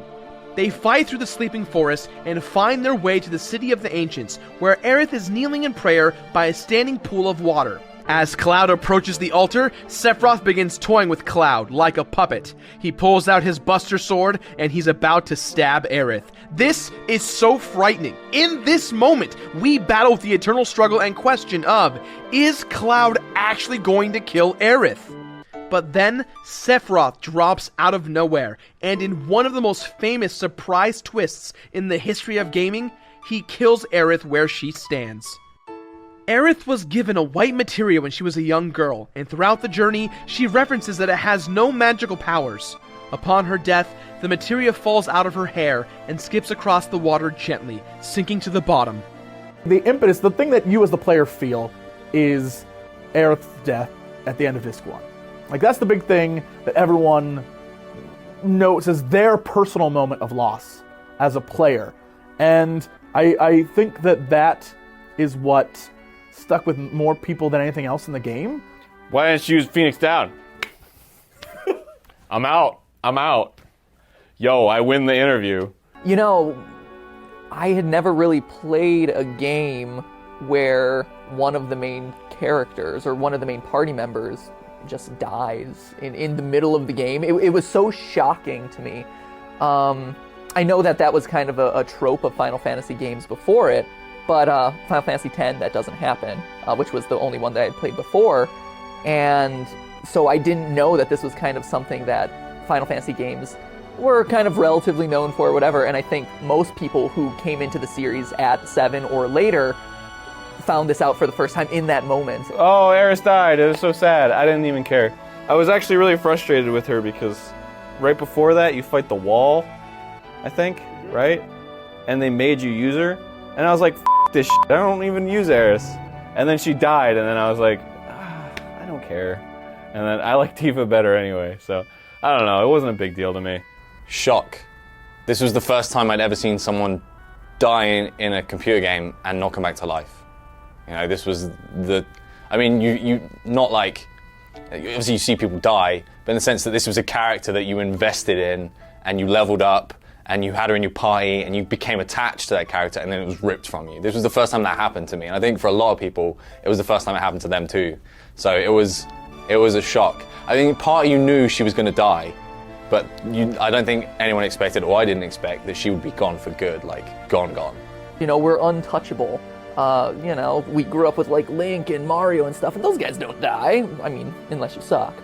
They fight through the sleeping forest and find their way to the City of the Ancients, where Aerith is kneeling in prayer by a standing pool of water. As Cloud approaches the altar, Sephiroth begins toying with Cloud like a puppet. He pulls out his Buster Sword and he's about to stab Aerith. This is so frightening. In this moment, we battle with the eternal struggle and question of, is Cloud actually going to kill Aerith? But then, Sephiroth drops out of nowhere, and in one of the most famous surprise twists in the history of gaming, he kills Aerith where she stands. Aerith was given a white materia when she was a young girl, and throughout the journey, she references that it has no magical powers. Upon her death, the materia falls out of her hair and skips across the water gently, sinking to the bottom. The impetus, the thing that you as the player feel, is Aerith's death at the end of Disc 1. Like, that's the big thing that everyone notes as their personal moment of loss as a player. And I think that is what stuck with more people than anything else in the game. Why didn't you use Phoenix Down? I'm out. Yo, I win the interview. You know, I had never really played a game where one of the main characters or one of the main party members just dies in the middle of the game. It was so shocking to me. I know that was kind of a trope of Final Fantasy games before it, but Final Fantasy X, that doesn't happen, which was the only one that I had played before. And so I didn't know that this was kind of something that Final Fantasy games were kind of relatively known for or whatever. And I think most people who came into the series at 7 or later found this out for the first time in that moment. Oh, Aerith died. It was so sad. I didn't even care. I was actually really frustrated with her because right before that, you fight the wall, I think, right? And they made you use her. And I was like, F this shit. I don't even use Aerith. And then she died, and then I was like, I don't care. And then I like Tifa better anyway, so I don't know. It wasn't a big deal to me. Shock. This was the first time I'd ever seen someone die in a computer game and not come back to life. You know, this was I mean, you not like, obviously you see people die, but in the sense that this was a character that you invested in and you leveled up and you had her in your party and you became attached to that character and then it was ripped from you. This was the first time that happened to me, and I think for a lot of people, it was the first time it happened to them too. So it was a shock. I think part of you knew she was going to die, but I don't think anyone expected, or I didn't expect, that she would be gone for good, like gone. You know, we're untouchable. You know, we grew up with like Link and Mario and stuff, and those guys don't die. I mean, unless you suck.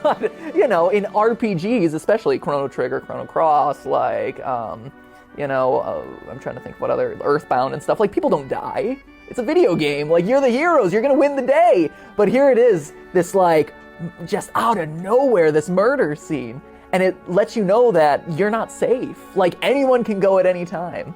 But you know, in RPGs, especially Chrono Trigger, Chrono Cross, like, you know, I'm trying to think what other, Earthbound and stuff. Like, people don't die. It's a video game. Like, you're the heroes. You're gonna win the day. But here it is, this like, just out of nowhere, this murder scene, and it lets you know that you're not safe. Like, anyone can go at any time.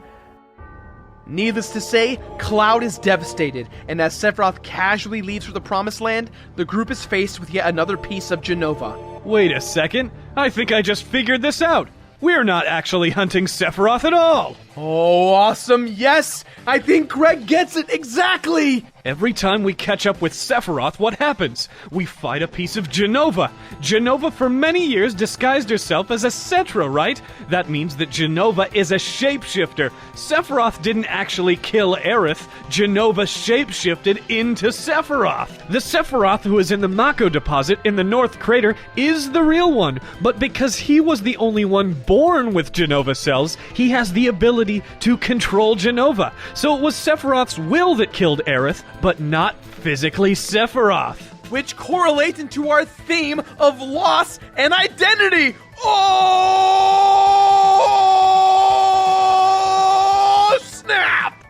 Needless to say, Cloud is devastated, and as Sephiroth casually leaves for the Promised Land, the group is faced with yet another piece of Jenova. Wait a second. I think I just figured this out. We're not actually hunting Sephiroth at all. Oh, awesome, yes! I think Greg gets it exactly! Every time we catch up with Sephiroth, what happens? We fight a piece of Jenova. Jenova for many years disguised herself as a Cetra, right? That means that Jenova is a shapeshifter. Sephiroth didn't actually kill Aerith. Jenova shapeshifted into Sephiroth. The Sephiroth who is in the Mako deposit in the North Crater is the real one, but because he was the only one born with Jenova cells, he has the ability to control Jenova. So it was Sephiroth's will that killed Aerith, but not physically Sephiroth. Which correlates into our theme of loss and identity. Oh, snap!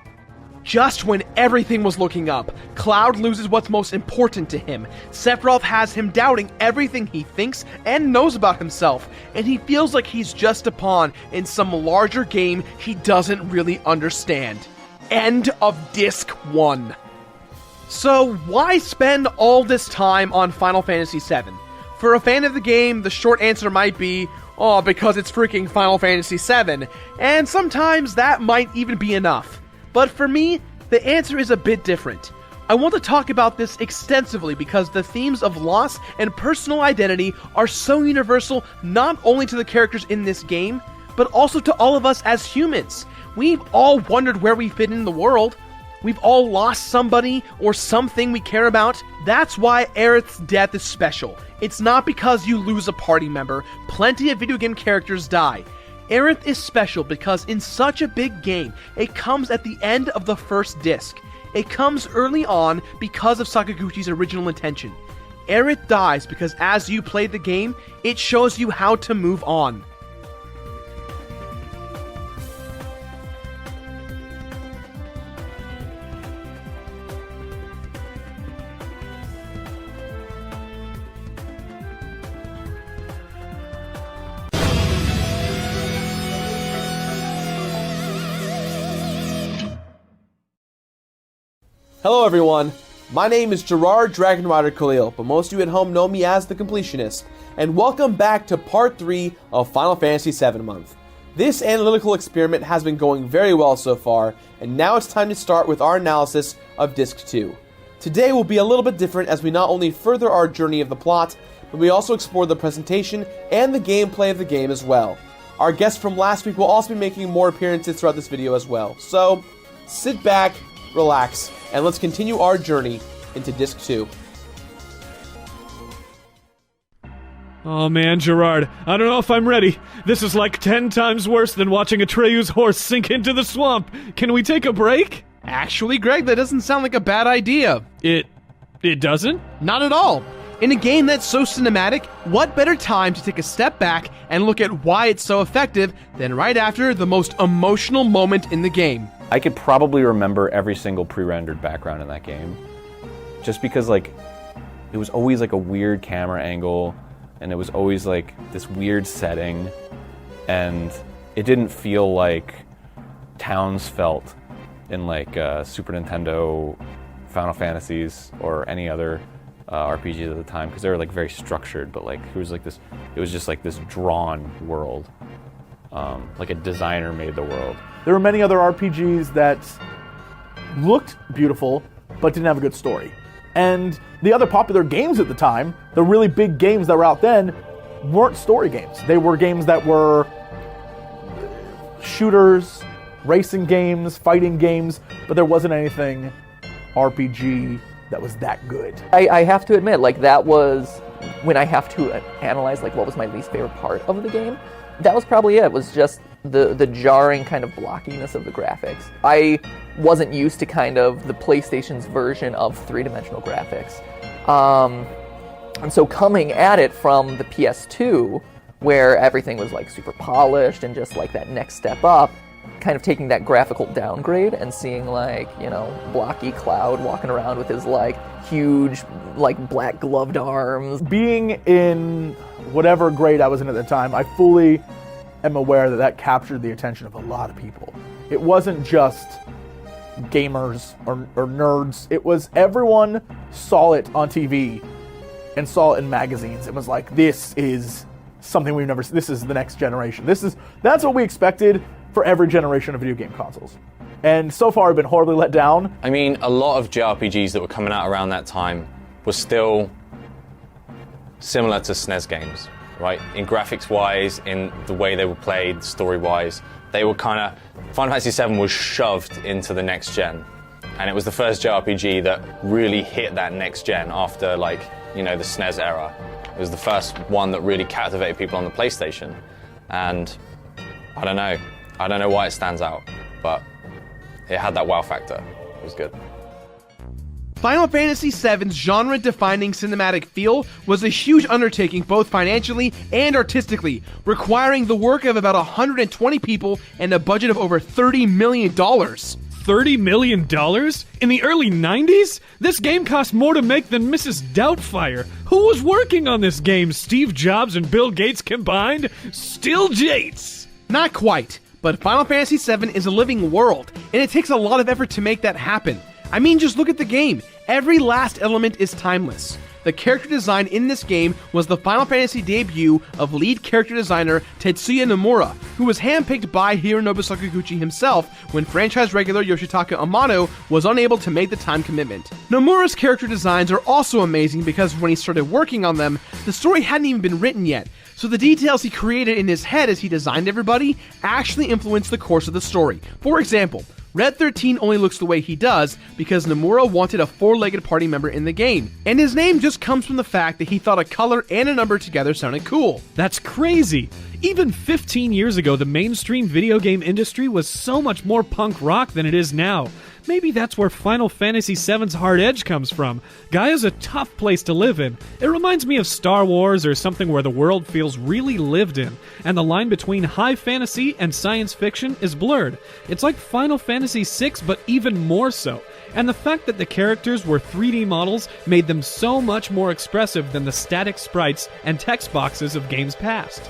Just when everything was looking up, Cloud loses what's most important to him. Sephiroth has him doubting everything he thinks and knows about himself, and he feels like he's just a pawn in some larger game he doesn't really understand. End of Disc 1. So, why spend all this time on Final Fantasy VII? For a fan of the game, the short answer might be, oh, because it's freaking Final Fantasy VII, and sometimes that might even be enough. But for me, the answer is a bit different. I want to talk about this extensively because the themes of loss and personal identity are so universal not only to the characters in this game, but also to all of us as humans. We've all wondered where we fit in the world. We've all lost somebody or something we care about. That's why Aerith's death is special. It's not because you lose a party member. Plenty of video game characters die. Aerith is special because in such a big game, it comes at the end of the first disc. It comes early on because of Sakaguchi's original intention. Aerith dies because as you play the game, it shows you how to move on. Hello everyone, my name is Gerard Dragon Rider Khalil, but most of you at home know me as the Completionist, and welcome back to part 3 of Final Fantasy VII Month. This analytical experiment has been going very well so far, and now it's time to start with our analysis of Disc 2. Today will be a little bit different as we not only further our journey of the plot, but we also explore the presentation and the gameplay of the game as well. Our guest from last week will also be making more appearances throughout this video as well, so sit back, relax, and let's continue our journey into Disc 2. Oh man, Gerard, I don't know if I'm ready. This is like 10 times worse than watching Atreyu's horse sink into the swamp. Can we take a break? Actually, Greg, that doesn't sound like a bad idea. It doesn't? Not at all. In a game that's so cinematic, what better time to take a step back and look at why it's so effective than right after the most emotional moment in the game. I could probably remember every single pre-rendered background in that game. Just because, like, it was always like a weird camera angle, and it was always like this weird setting, and it didn't feel like towns felt in like Super Nintendo Final Fantasies or any other RPGs at the time, because they were like very structured, but like it was just like this drawn world. Like a designer made the world. There were many other RPGs that looked beautiful, but didn't have a good story. And the other popular games at the time, the really big games that were out then, weren't story games. They were games that were shooters, racing games, fighting games, but there wasn't anything RPG that was that good. I have to admit, like, that was when I have to analyze, like, what was my least favorite part of the game. That was probably it. It was just the jarring kind of blockiness of the graphics. I wasn't used to kind of the PlayStation's version of three-dimensional graphics. And so coming at it from the PS2, where everything was like super polished and just like that next step up, kind of taking that graphical downgrade and seeing like, you know, blocky Cloud walking around with his like huge like black gloved arms. Being in whatever grade I was in at the time, I fully am aware that that captured the attention of a lot of people. It wasn't just gamers or nerds. It was everyone saw it on TV and saw it in magazines. It was like, this is something we've never seen. This is the next generation. That's what we expected for every generation of video game consoles. And so far, I've been horribly let down. I mean, a lot of JRPGs that were coming out around that time were still similar to SNES games, right? In graphics-wise, in the way they were played, story-wise, they were kind of... Final Fantasy VII was shoved into the next gen. And it was the first JRPG that really hit that next gen after, like, you know, the SNES era. It was the first one that really captivated people on the PlayStation. And I don't know why it stands out, but it had that wow factor. It was good. Final Fantasy VII's genre-defining cinematic feel was a huge undertaking both financially and artistically, requiring the work of about 120 people and a budget of over $30 million. $30 million? In the early 90s? This game cost more to make than Mrs. Doubtfire. Who was working on this game? Steve Jobs and Bill Gates combined? Still Jates! Not quite, but Final Fantasy VII is a living world, and it takes a lot of effort to make that happen. I mean, just look at the game. Every last element is timeless. The character design in this game was the Final Fantasy debut of lead character designer Tetsuya Nomura, who was handpicked by Hironobu Sakaguchi himself when franchise regular Yoshitaka Amano was unable to make the time commitment. Nomura's character designs are also amazing because when he started working on them, the story hadn't even been written yet, so the details he created in his head as he designed everybody actually influenced the course of the story. For example, Red 13 only looks the way he does because Nomura wanted a four-legged party member in the game, and his name just comes from the fact that he thought a color and a number together sounded cool. That's crazy! Even 15 years ago, the mainstream video game industry was so much more punk rock than it is now. Maybe that's where Final Fantasy VII's hard edge comes from. Gaia's a tough place to live in. It reminds me of Star Wars or something where the world feels really lived in, and the line between high fantasy and science fiction is blurred. It's like Final Fantasy VI, but even more so. And the fact that the characters were 3D models made them so much more expressive than the static sprites and text boxes of games past.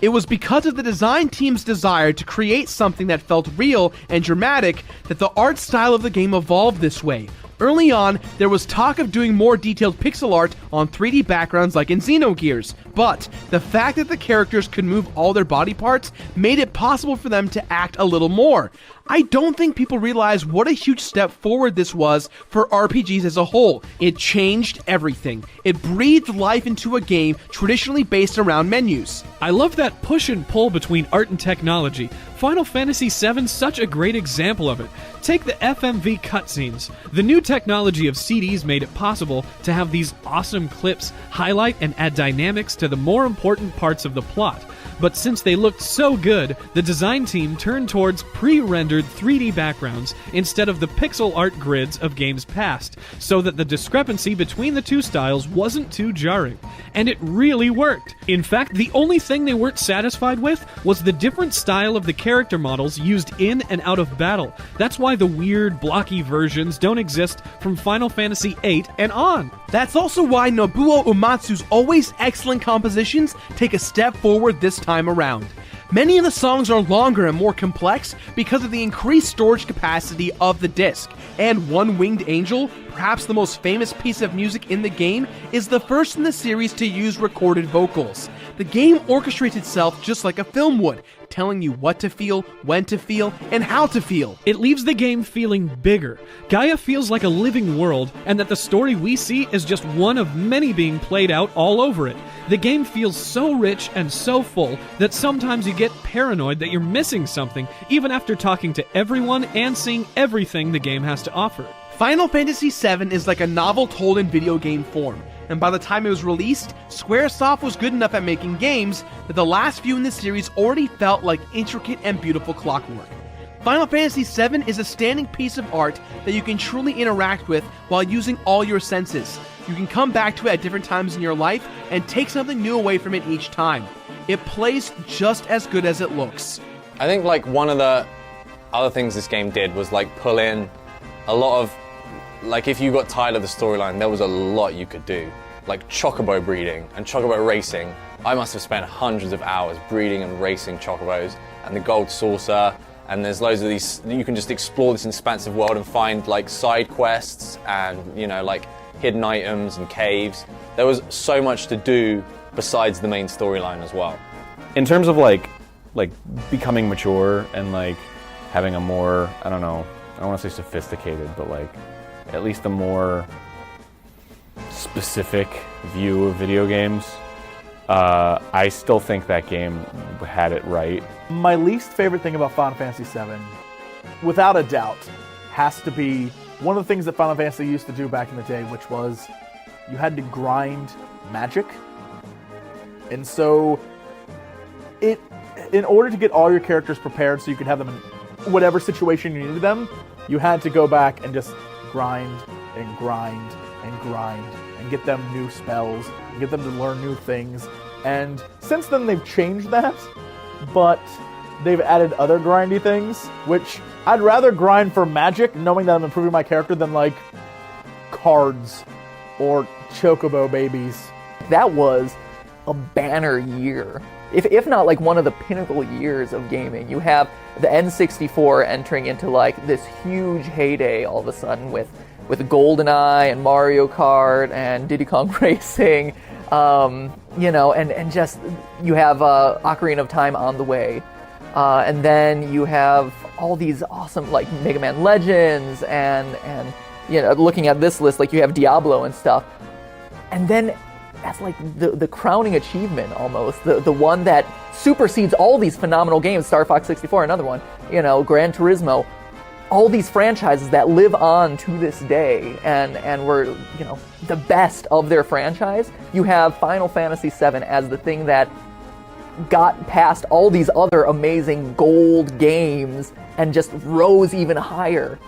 It was because of the design team's desire to create something that felt real and dramatic that the art style of the game evolved this way. Early on, there was talk of doing more detailed pixel art on 3D backgrounds like in Xenogears, but the fact that the characters could move all their body parts made it possible for them to act a little more. I don't think people realize what a huge step forward this was for RPGs as a whole. It changed everything. It breathed life into a game traditionally based around menus. I love that push and pull between art and technology. Final Fantasy VII's such a great example of it. Take the FMV cutscenes. The new technology of CDs made it possible to have these awesome clips highlight and add dynamics to the more important parts of the plot. But since they looked so good, the design team turned towards pre-rendered 3D backgrounds instead of the pixel art grids of games past, so that the discrepancy between the two styles wasn't too jarring. And it really worked. In fact, the only thing they weren't satisfied with was the different style of the character models used in and out of battle. That's why the weird, blocky versions don't exist from Final Fantasy VIII and on. That's also why Nobuo Uematsu's always excellent compositions take a step forward this time around. Many of the songs are longer and more complex because of the increased storage capacity of the disc, and One Winged Angel, perhaps the most famous piece of music in the game, is the first in the series to use recorded vocals. The game orchestrates itself just like a film would, telling you what to feel, when to feel, and how to feel. It leaves the game feeling bigger. Gaia feels like a living world, and that the story we see is just one of many being played out all over it. The game feels so rich and so full that sometimes you get paranoid that you're missing something, even after talking to everyone and seeing everything the game has to offer. Final Fantasy VII is like a novel told in video game form, and by the time it was released, Squaresoft was good enough at making games that the last few in the series already felt like intricate and beautiful clockwork. Final Fantasy VII is a standing piece of art that you can truly interact with while using all your senses. You can come back to it at different times in your life and take something new away from it each time. It plays just as good as it looks. I think like one of the other things this game did was like pull in a lot of, like if you got tired of the storyline, there was a lot you could do. Like chocobo breeding and chocobo racing. I must have spent hundreds of hours breeding and racing chocobos, and the gold saucer, and there's loads of these, you can just explore this expansive world and find like side quests and, you know, like hidden items and caves. There was so much to do besides the main storyline as well. In terms of like becoming mature and like having a more, I don't know, I don't want to say sophisticated, but like at least a more specific view of video games. I still think that game had it right. My least favorite thing about Final Fantasy VII, without a doubt, has to be one of the things that Final Fantasy used to do back in the day, which was you had to grind magic. And so, in order to get all your characters prepared so you could have them in whatever situation you needed them, you had to go back and just grind and grind and grind and get them new spells and get them to learn new things. And since then they've changed that, but they've added other grindy things, which I'd rather grind for magic, knowing that I'm improving my character, than like cards or chocobo babies. That was a banner year. If not like one of the pinnacle years of gaming. You have the N64 entering into like this huge heyday all of a sudden with GoldenEye and Mario Kart and Diddy Kong Racing, you know, and just you have Ocarina of Time on the way. And then you have all these awesome like Mega Man Legends and you know, looking at this list, like you have Diablo and stuff. And then that's like the crowning achievement almost, the one that supersedes all these phenomenal games, Star Fox 64, another one, you know, Gran Turismo, all these franchises that live on to this day and were, you know, the best of their franchise. You have Final Fantasy VII as the thing that got past all these other amazing gold games and just rose even higher.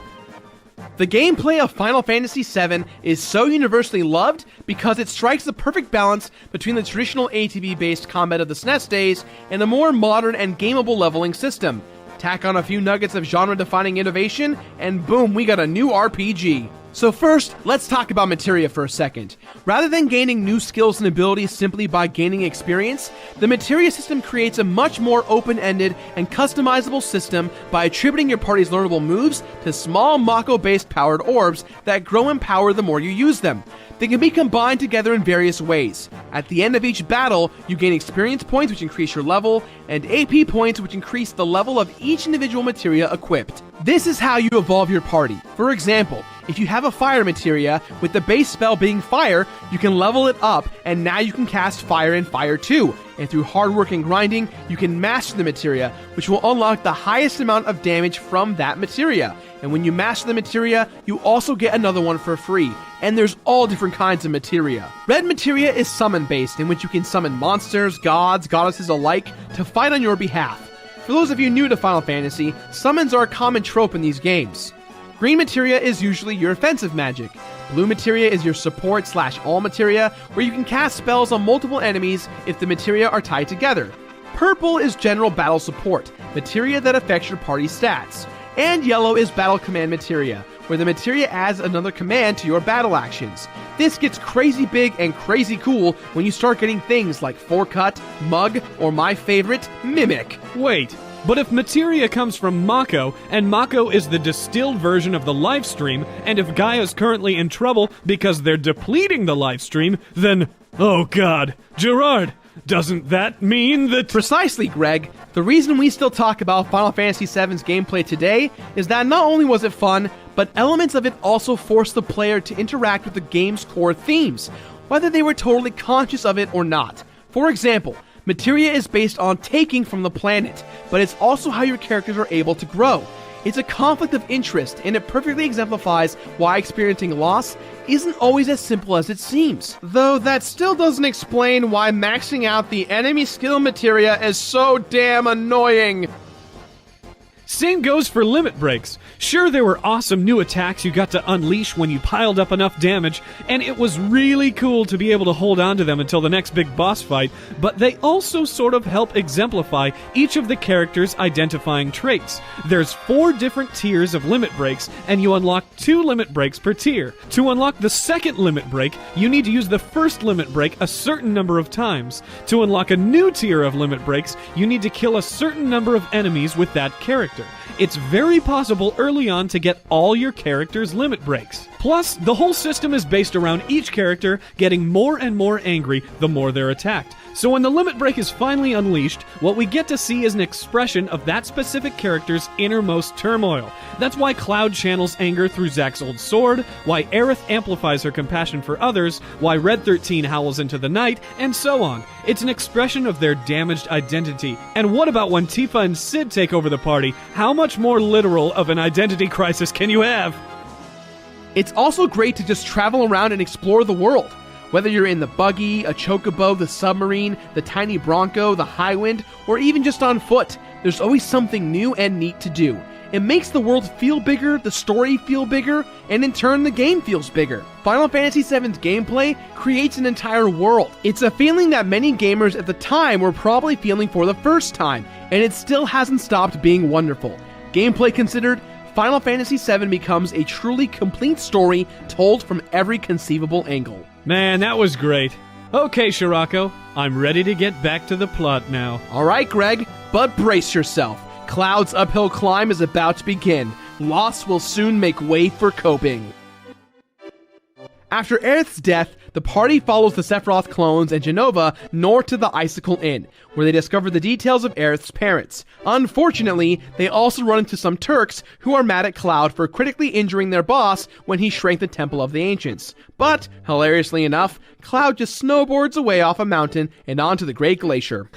The gameplay of Final Fantasy VII is so universally loved because it strikes the perfect balance between the traditional ATB-based combat of the SNES days and the more modern and gameable leveling system. Tack on a few nuggets of genre-defining innovation, and boom, we got a new RPG. So first, let's talk about materia for a second. Rather than gaining new skills and abilities simply by gaining experience, the materia system creates a much more open-ended and customizable system by attributing your party's learnable moves to small Mako-based powered orbs that grow in power the more you use them. They can be combined together in various ways. At the end of each battle, you gain experience points which increase your level, and AP points which increase the level of each individual materia equipped. This is how you evolve your party. For example, if you have a fire materia, with the base spell being fire, you can level it up, and now you can cast fire and fire too. And through hard work and grinding, you can master the materia, which will unlock the highest amount of damage from that materia. And when you master the materia, you also get another one for free. And there's all different kinds of materia. Red materia is summon-based, in which you can summon monsters, gods, goddesses alike to fight on your behalf. For those of you new to Final Fantasy, summons are a common trope in these games. Green materia is usually your offensive magic. Blue materia is your support/all materia, where you can cast spells on multiple enemies if the materia are tied together. Purple is general battle support, materia that affects your party's stats. And yellow is battle command materia, where the materia adds another command to your battle actions. This gets crazy big and crazy cool when you start getting things like Forecut, Mug, or my favorite, Mimic. Wait, but if materia comes from Mako, and Mako is the distilled version of the livestream, and if Gaia's currently in trouble because they're depleting the livestream, then, oh god, Gerard, doesn't that mean that— Precisely, Greg. The reason we still talk about Final Fantasy VII's gameplay today is that not only was it fun, but elements of it also forced the player to interact with the game's core themes, whether they were totally conscious of it or not. For example, materia is based on taking from the planet, but it's also how your characters are able to grow. It's a conflict of interest, and it perfectly exemplifies why experiencing loss isn't always as simple as it seems. Though that still doesn't explain why maxing out the enemy skill materia is so damn annoying. Same goes for limit breaks. Sure, there were awesome new attacks you got to unleash when you piled up enough damage, and it was really cool to be able to hold on to them until the next big boss fight, but they also sort of help exemplify each of the characters' identifying traits. There's 4 different tiers of limit breaks, and you unlock 2 limit breaks per tier. To unlock the second limit break, you need to use the first limit break a certain number of times. To unlock a new tier of limit breaks, you need to kill a certain number of enemies with that character. character. It's very possible early on to get all your character's limit breaks. Plus, the whole system is based around each character getting more and more angry the more they're attacked. So when the limit break is finally unleashed, what we get to see is an expression of that specific character's innermost turmoil. That's why Cloud channels anger through Zack's old sword, why Aerith amplifies her compassion for others, why Red 13 howls into the night, and so on. It's an expression of their damaged identity. And what about when Tifa and Sid take over the party? How much more literal of an identity crisis can you have? It's also great to just travel around and explore the world. Whether you're in the buggy, a chocobo, the submarine, the tiny bronco, the Highwind, or even just on foot, there's always something new and neat to do. It makes the world feel bigger, the story feel bigger, and in turn the game feels bigger. Final Fantasy VII's gameplay creates an entire world. It's a feeling that many gamers at the time were probably feeling for the first time, and it still hasn't stopped being wonderful. Gameplay considered, Final Fantasy VII becomes a truly complete story told from every conceivable angle. Man, that was great. Okay, Shirako, I'm ready to get back to the plot now. Alright, Greg, but brace yourself. Cloud's uphill climb is about to begin. Loss will soon make way for coping. After Aerith's death, the party follows the Sephiroth clones and Jenova north to the Icicle Inn, where they discover the details of Aerith's parents. Unfortunately, they also run into some Turks who are mad at Cloud for critically injuring their boss when he shrank the Temple of the Ancients. But, hilariously enough, Cloud just snowboards away off a mountain and onto the Great Glacier.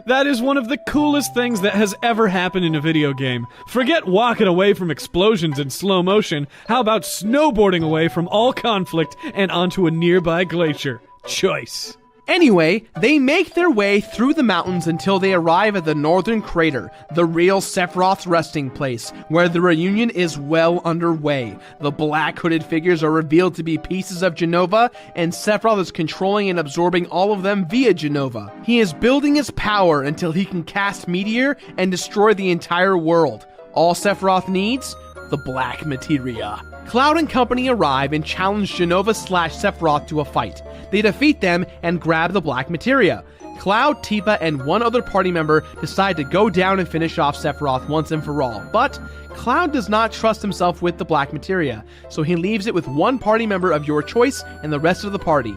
That is one of the coolest things that has ever happened in a video game. Forget walking away from explosions in slow motion. How about snowboarding away from all conflict and onto a nearby glacier? Choice. Anyway, they make their way through the mountains until they arrive at the Northern Crater, the real Sephiroth's resting place, where the reunion is well underway. The black hooded figures are revealed to be pieces of Jenova, and Sephiroth is controlling and absorbing all of them via Jenova. He is building his power until he can cast Meteor and destroy the entire world. All Sephiroth needs? The black materia. Cloud and company arrive and challenge Jenova/Sephiroth to a fight. They defeat them and grab the black materia. Cloud, Tifa, and one other party member decide to go down and finish off Sephiroth once and for all. But Cloud does not trust himself with the black materia, so he leaves it with one party member of your choice and the rest of the party.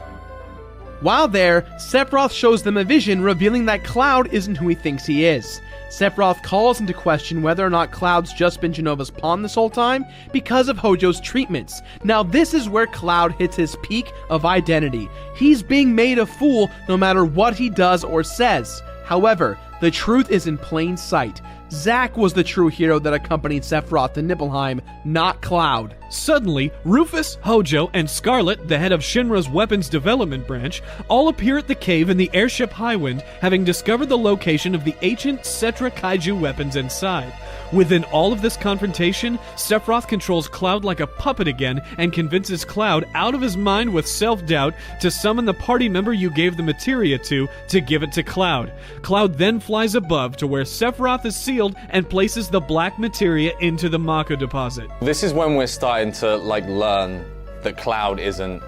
While there, Sephiroth shows them a vision revealing that Cloud isn't who he thinks he is. Sephiroth calls into question whether or not Cloud's just been Jenova's pawn this whole time because of Hojo's treatments. Now this is where Cloud hits his peak of identity. He's being made a fool no matter what he does or says. However, the truth is in plain sight. Zack was the true hero that accompanied Sephiroth to Nibelheim, not Cloud. Suddenly, Rufus, Hojo, and Scarlet, the head of Shinra's weapons development branch, all appear at the cave in the airship Highwind, having discovered the location of the ancient Cetra Kaiju weapons inside. Within all of this confrontation, Sephiroth controls Cloud like a puppet again and convinces Cloud out of his mind with self-doubt to summon the party member you gave the materia to give it to Cloud. Cloud then flies above to where Sephiroth is sealed and places the black materia into the Mako deposit. This is when we're starting to learn that Cloud isn't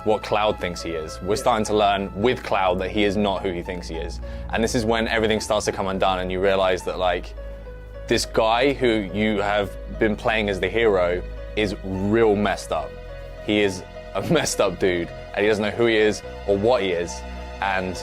what Cloud thinks he is. We're starting to learn with Cloud that he is not who he thinks he is. And this is when everything starts to come undone and you realize that this guy who you have been playing as the hero is real messed up. He is a messed up dude and he doesn't know who he is or what he is. And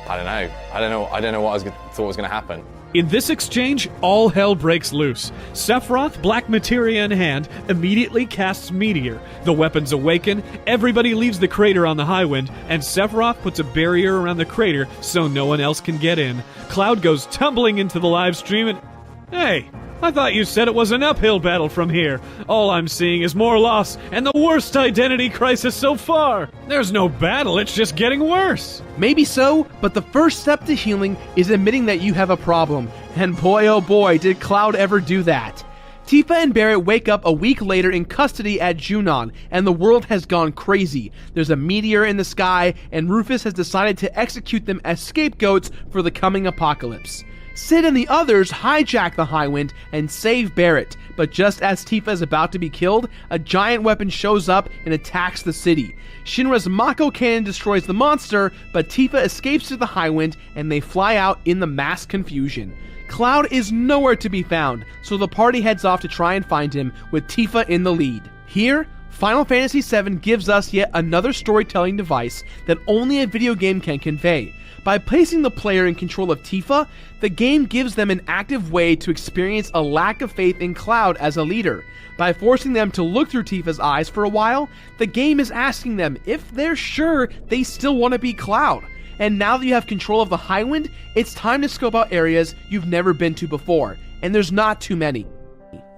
I don't know what I thought was gonna happen. In this exchange, all hell breaks loose. Sephiroth, black materia in hand, immediately casts Meteor. The weapons awaken, everybody leaves the crater on the Highwind, and Sephiroth puts a barrier around the crater so no one else can get in. Cloud goes tumbling into the live stream and... Hey, I thought you said it was an uphill battle from here. All I'm seeing is more loss and the worst identity crisis so far. There's no battle, it's just getting worse. Maybe so, but the first step to healing is admitting that you have a problem. And boy oh boy, did Cloud ever do that. Tifa and Barret wake up a week later in custody at Junon, and the world has gone crazy. There's a meteor in the sky, and Rufus has decided to execute them as scapegoats for the coming apocalypse. Sid and the others hijack the Highwind and save Barret, but just as Tifa is about to be killed, a giant weapon shows up and attacks the city. Shinra's Mako cannon destroys the monster, but Tifa escapes to the Highwind and they fly out in the mass confusion. Cloud is nowhere to be found, so the party heads off to try and find him, with Tifa in the lead. Here, Final Fantasy VII gives us yet another storytelling device that only a video game can convey. By placing the player in control of Tifa, the game gives them an active way to experience a lack of faith in Cloud as a leader. By forcing them to look through Tifa's eyes for a while, the game is asking them if they're sure they still want to be Cloud. And now that you have control of the Highwind, it's time to scope out areas you've never been to before, and there's not too many.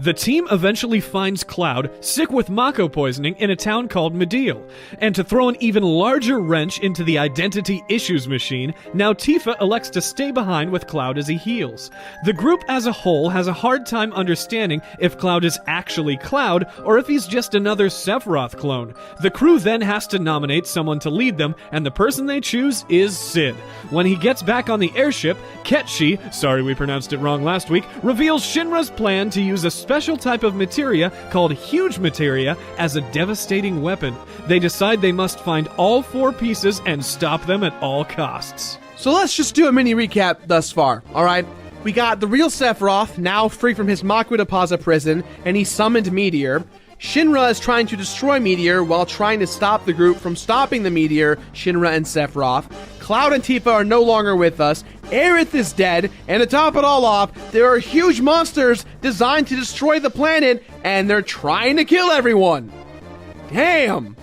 The team eventually finds Cloud sick with Mako poisoning in a town called Medial, and to throw an even larger wrench into the identity issues machine, now Tifa elects to stay behind with Cloud as he heals. The group as a whole has a hard time understanding if Cloud is actually Cloud or if he's just another Sephiroth clone. The crew then has to nominate someone to lead them, and the person they choose is Cid. When he gets back on the airship, Ketchi, sorry we pronounced it wrong last week, reveals Shinra's plan to use a special type of materia called huge materia as a devastating weapon. They decide they must find all 4 pieces and stop them at all costs. So let's just do a mini recap thus far, alright? We got the real Sephiroth, now free from his Makua Deposit prison, and he summoned Meteor. Shinra is trying to destroy Meteor while trying to stop the group from stopping the Meteor, Shinra and Sephiroth. Cloud and Tifa are no longer with us. Aerith is dead, and to top it all off, there are huge monsters designed to destroy the planet, and they're trying to kill everyone. Damn!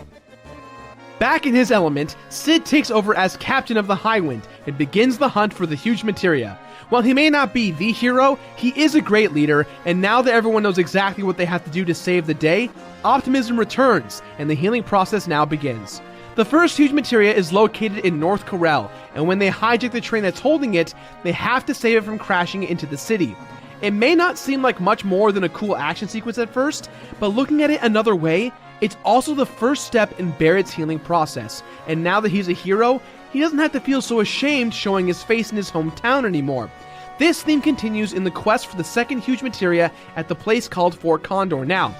Back in his element, Cid takes over as captain of the Highwind and begins the hunt for the huge materia. While he may not be the hero, he is a great leader, and now that everyone knows exactly what they have to do to save the day, optimism returns, and the healing process now begins. The first huge materia is located in North Corel, and when they hijack the train that's holding it, they have to save it from crashing into the city. It may not seem like much more than a cool action sequence at first, but looking at it another way, it's also the first step in Barrett's healing process, and now that he's a hero, he doesn't have to feel so ashamed showing his face in his hometown anymore. This theme continues in the quest for the second huge materia at the place called Fort Condor. Now,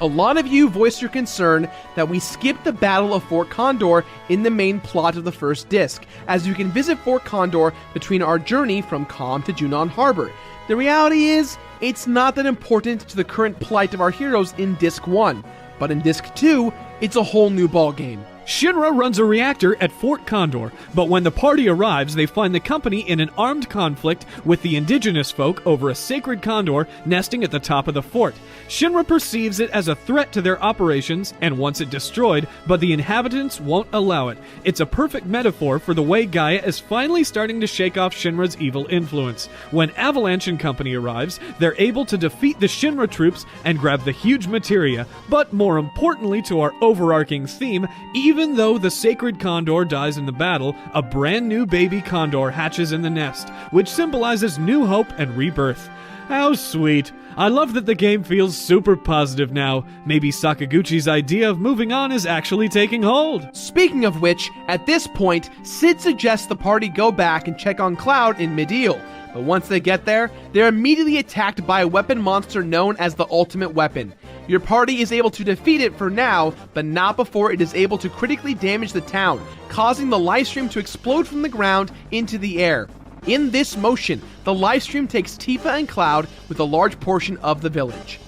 a lot of you voiced your concern that we skipped the Battle of Fort Condor in the main plot of the first disc, as you can visit Fort Condor between our journey from Calm to Junon Harbor. The reality is, it's not that important to the current plight of our heroes in Disc 1, but in Disc 2, it's a whole new ballgame. Shinra runs a reactor at Fort Condor, but when the party arrives, they find the company in an armed conflict with the indigenous folk over a sacred condor nesting at the top of the fort. Shinra perceives it as a threat to their operations and wants it destroyed, but the inhabitants won't allow it. It's a perfect metaphor for the way Gaia is finally starting to shake off Shinra's evil influence. When Avalanche and company arrives, they're able to defeat the Shinra troops and grab the huge materia, but more importantly to our overarching theme, even though the sacred condor dies in the battle, a brand new baby condor hatches in the nest, which symbolizes new hope and rebirth. How sweet. I love that the game feels super positive now. Maybe Sakaguchi's idea of moving on is actually taking hold. Speaking of which, at this point, Cid suggests the party go back and check on Cloud in Medial. But once they get there, they're immediately attacked by a weapon monster known as the Ultimate Weapon. Your party is able to defeat it for now, but not before it is able to critically damage the town, causing the livestream to explode from the ground into the air. In this motion, the livestream takes Tifa and Cloud with a large portion of the village.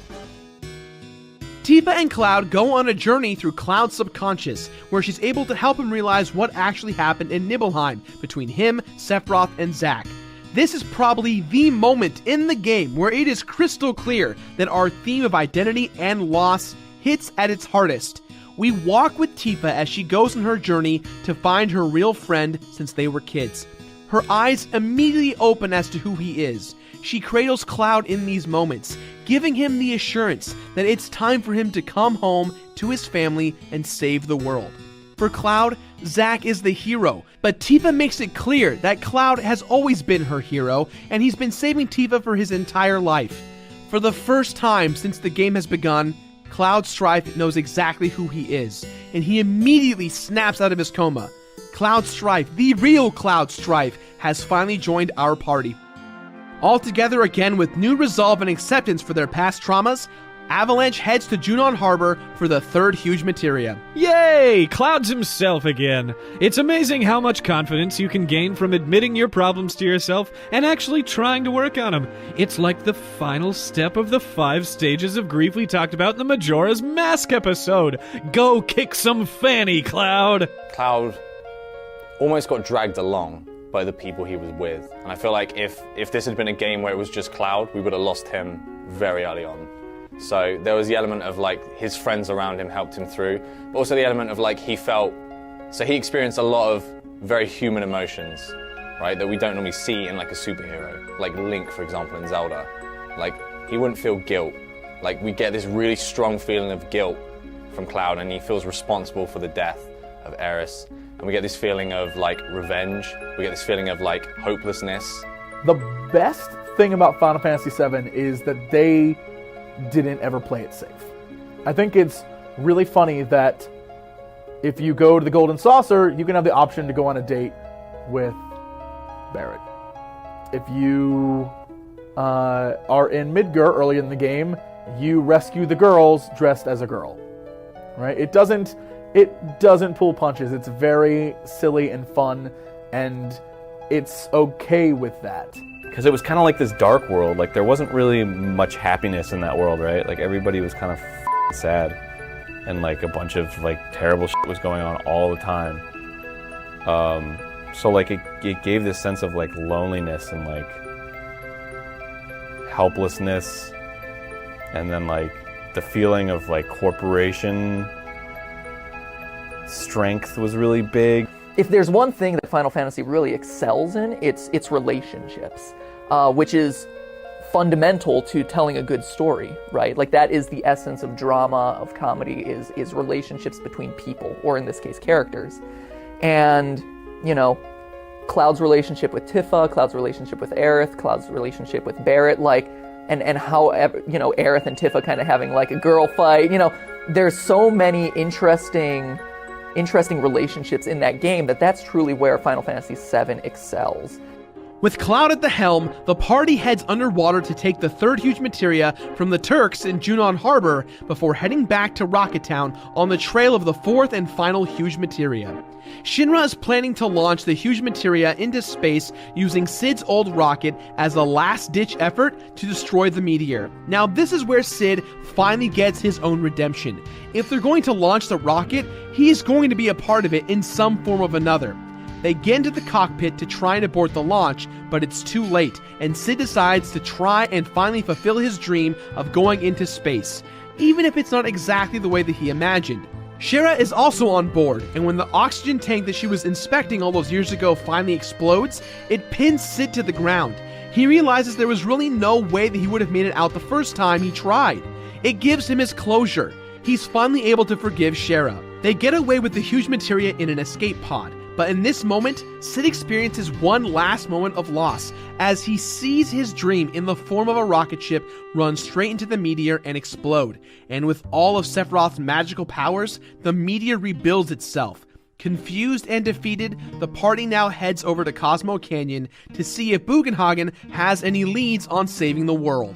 Tifa and Cloud go on a journey through Cloud's subconscious, where she's able to help him realize what actually happened in Nibelheim between him, Sephiroth, and Zack. This is probably the moment in the game where it is crystal clear that our theme of identity and loss hits at its hardest. We walk with Tifa as she goes on her journey to find her real friend since they were kids. Her eyes immediately open as to who he is. She cradles Cloud in these moments, giving him the assurance that it's time for him to come home to his family and save the world. For Cloud, Zack is the hero, but Tifa makes it clear that Cloud has always been her hero, and he's been saving Tifa for his entire life. For the first time since the game has begun, Cloud Strife knows exactly who he is, and he immediately snaps out of his coma. Cloud Strife, the real Cloud Strife, has finally joined our party. All together again with new resolve and acceptance for their past traumas, Avalanche heads to Junon Harbor for the third huge materia. Yay! Clouds himself again. It's amazing how much confidence you can gain from admitting your problems to yourself and actually trying to work on them. It's like the final step of the 5 stages of grief we talked about in the Majora's Mask episode. Go kick some fanny, Cloud! Cloud almost got dragged along by the people he was with. And I feel like if this had been a game where it was just Cloud, we would have lost him very early on. So there was the element of like his friends around him helped him through, but also the element of like he experienced a lot of very human emotions, right, that we don't normally see in like a superhero. Like Link, for example, in Zelda. Like, he wouldn't feel guilt. Like, we get this really strong feeling of guilt from Cloud, and he feels responsible for the death of Aeris. And we get this feeling of like revenge. We get this feeling of like hopelessness. The best thing about Final Fantasy VII is that they didn't ever play it safe. I think it's really funny that if you go to the Golden Saucer, you can have the option to go on a date with Barrett. If you are in Midgar early in the game, you rescue the girls dressed as a girl. Right? It doesn't pull punches. It's very silly and fun, and it's okay with that. Because it was kind of like this dark world. Like, there wasn't really much happiness in that world, right? Like, everybody was kind of sad. And, like, a bunch of, like, terrible shit was going on all the time. So, like, it gave this sense of, like, loneliness and, like, helplessness. And then, like, the feeling of, like, corporation strength was really big. If there's one thing that Final Fantasy really excels in, it's relationships, which is fundamental to telling a good story, right? Like, that is the essence of drama, of comedy, is relationships between people, or in this case, characters. And, you know, Cloud's relationship with Tifa, Cloud's relationship with Aerith, Cloud's relationship with Barrett, like, and how, you know, Aerith and Tifa kind of having, like, a girl fight, you know, there's so many interesting relationships in that game that's truly where Final Fantasy VII excels. With Cloud at the helm, the party heads underwater to take the third huge materia from the Turks in Junon Harbor before heading back to Rocket Town on the trail of the fourth and final huge materia. Shinra is planning to launch the huge materia into space using Cid's old rocket as a last-ditch effort to destroy the meteor. Now, this is where Cid finally gets his own redemption. If they're going to launch the rocket, he's going to be a part of it in some form or another. They get into the cockpit to try and abort the launch, but it's too late, and Cid decides to try and finally fulfill his dream of going into space, even if it's not exactly the way that he imagined. Shira is also on board, and when the oxygen tank that she was inspecting all those years ago finally explodes, it pins Cid to the ground. He realizes there was really no way that he would have made it out the first time he tried. It gives him his closure. He's finally able to forgive Shira. They get away with the huge materia in an escape pod, but in this moment, Cid experiences one last moment of loss as he sees his dream in the form of a rocket ship run straight into the meteor and explode. And with all of Sephiroth's magical powers, the meteor rebuilds itself. Confused and defeated, the party now heads over to Cosmo Canyon to see if Bugenhagen has any leads on saving the world.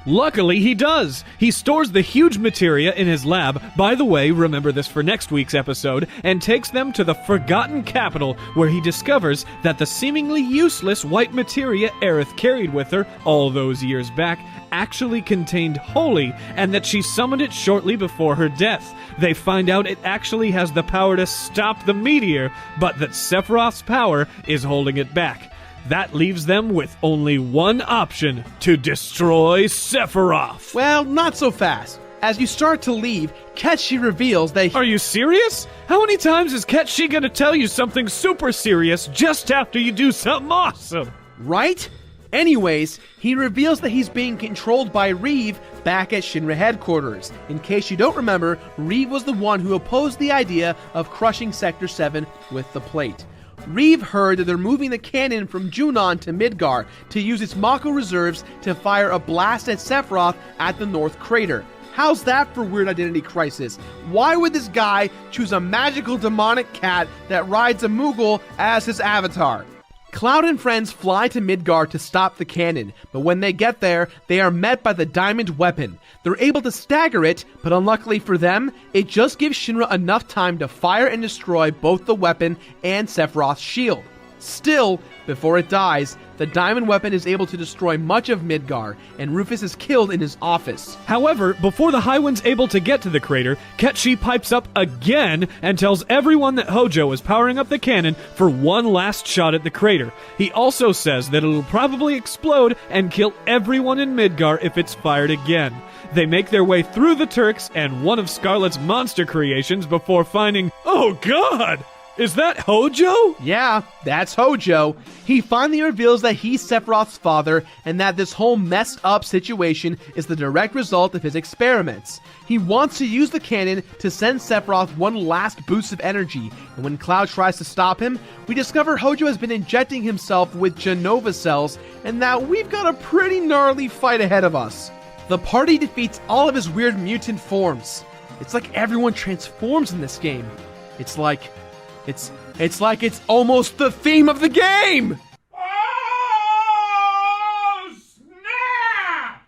Luckily, he does. He stores the huge materia in his lab, by the way, remember this for next week's episode, and takes them to the Forgotten Capital, where he discovers that the seemingly useless white materia Aerith carried with her all those years back actually contained Holy, and that she summoned it shortly before her death. They find out it actually has the power to stop the meteor, but that Sephiroth's power is holding it back. That leaves them with only one option: to destroy Sephiroth. Well, not so fast. As you start to leave, Ketchi reveals that Are you serious? How many times is Ketchi gonna tell you something super serious just after you do something awesome? Right? Anyways, he reveals that he's being controlled by Reeve back at Shinra headquarters. In case you don't remember, Reeve was the one who opposed the idea of crushing Sector 7 with the plate. Reeve heard that they're moving the cannon from Junon to Midgar to use its Mako reserves to fire a blast at Sephiroth at the North Crater. How's that for weird identity crisis? Why would this guy choose a magical demonic cat that rides a Moogle as his avatar? Cloud and friends fly to Midgard to stop the cannon, but when they get there, they are met by the diamond weapon. They're able to stagger it, but unluckily for them, it just gives Shinra enough time to fire and destroy both the weapon and Sephiroth's shield. Still, before it dies, the diamond weapon is able to destroy much of Midgar, and Rufus is killed in his office. However, before the Highwind's able to get to the crater, Ketchi pipes up again and tells everyone that Hojo is powering up the cannon for one last shot at the crater. He also says that it'll probably explode and kill everyone in Midgar if it's fired again. They make their way through the Turks and one of Scarlet's monster creations before finding, oh god! Is that Hojo? Yeah, that's Hojo. He finally reveals that he's Sephiroth's father and that this whole messed up situation is the direct result of his experiments. He wants to use the cannon to send Sephiroth one last boost of energy, and when Cloud tries to stop him, we discover Hojo has been injecting himself with Genova cells and that we've got a pretty gnarly fight ahead of us. The party defeats all of his weird mutant forms. It's like everyone transforms in this game. It's like it's almost the theme of the game! Oh, snap!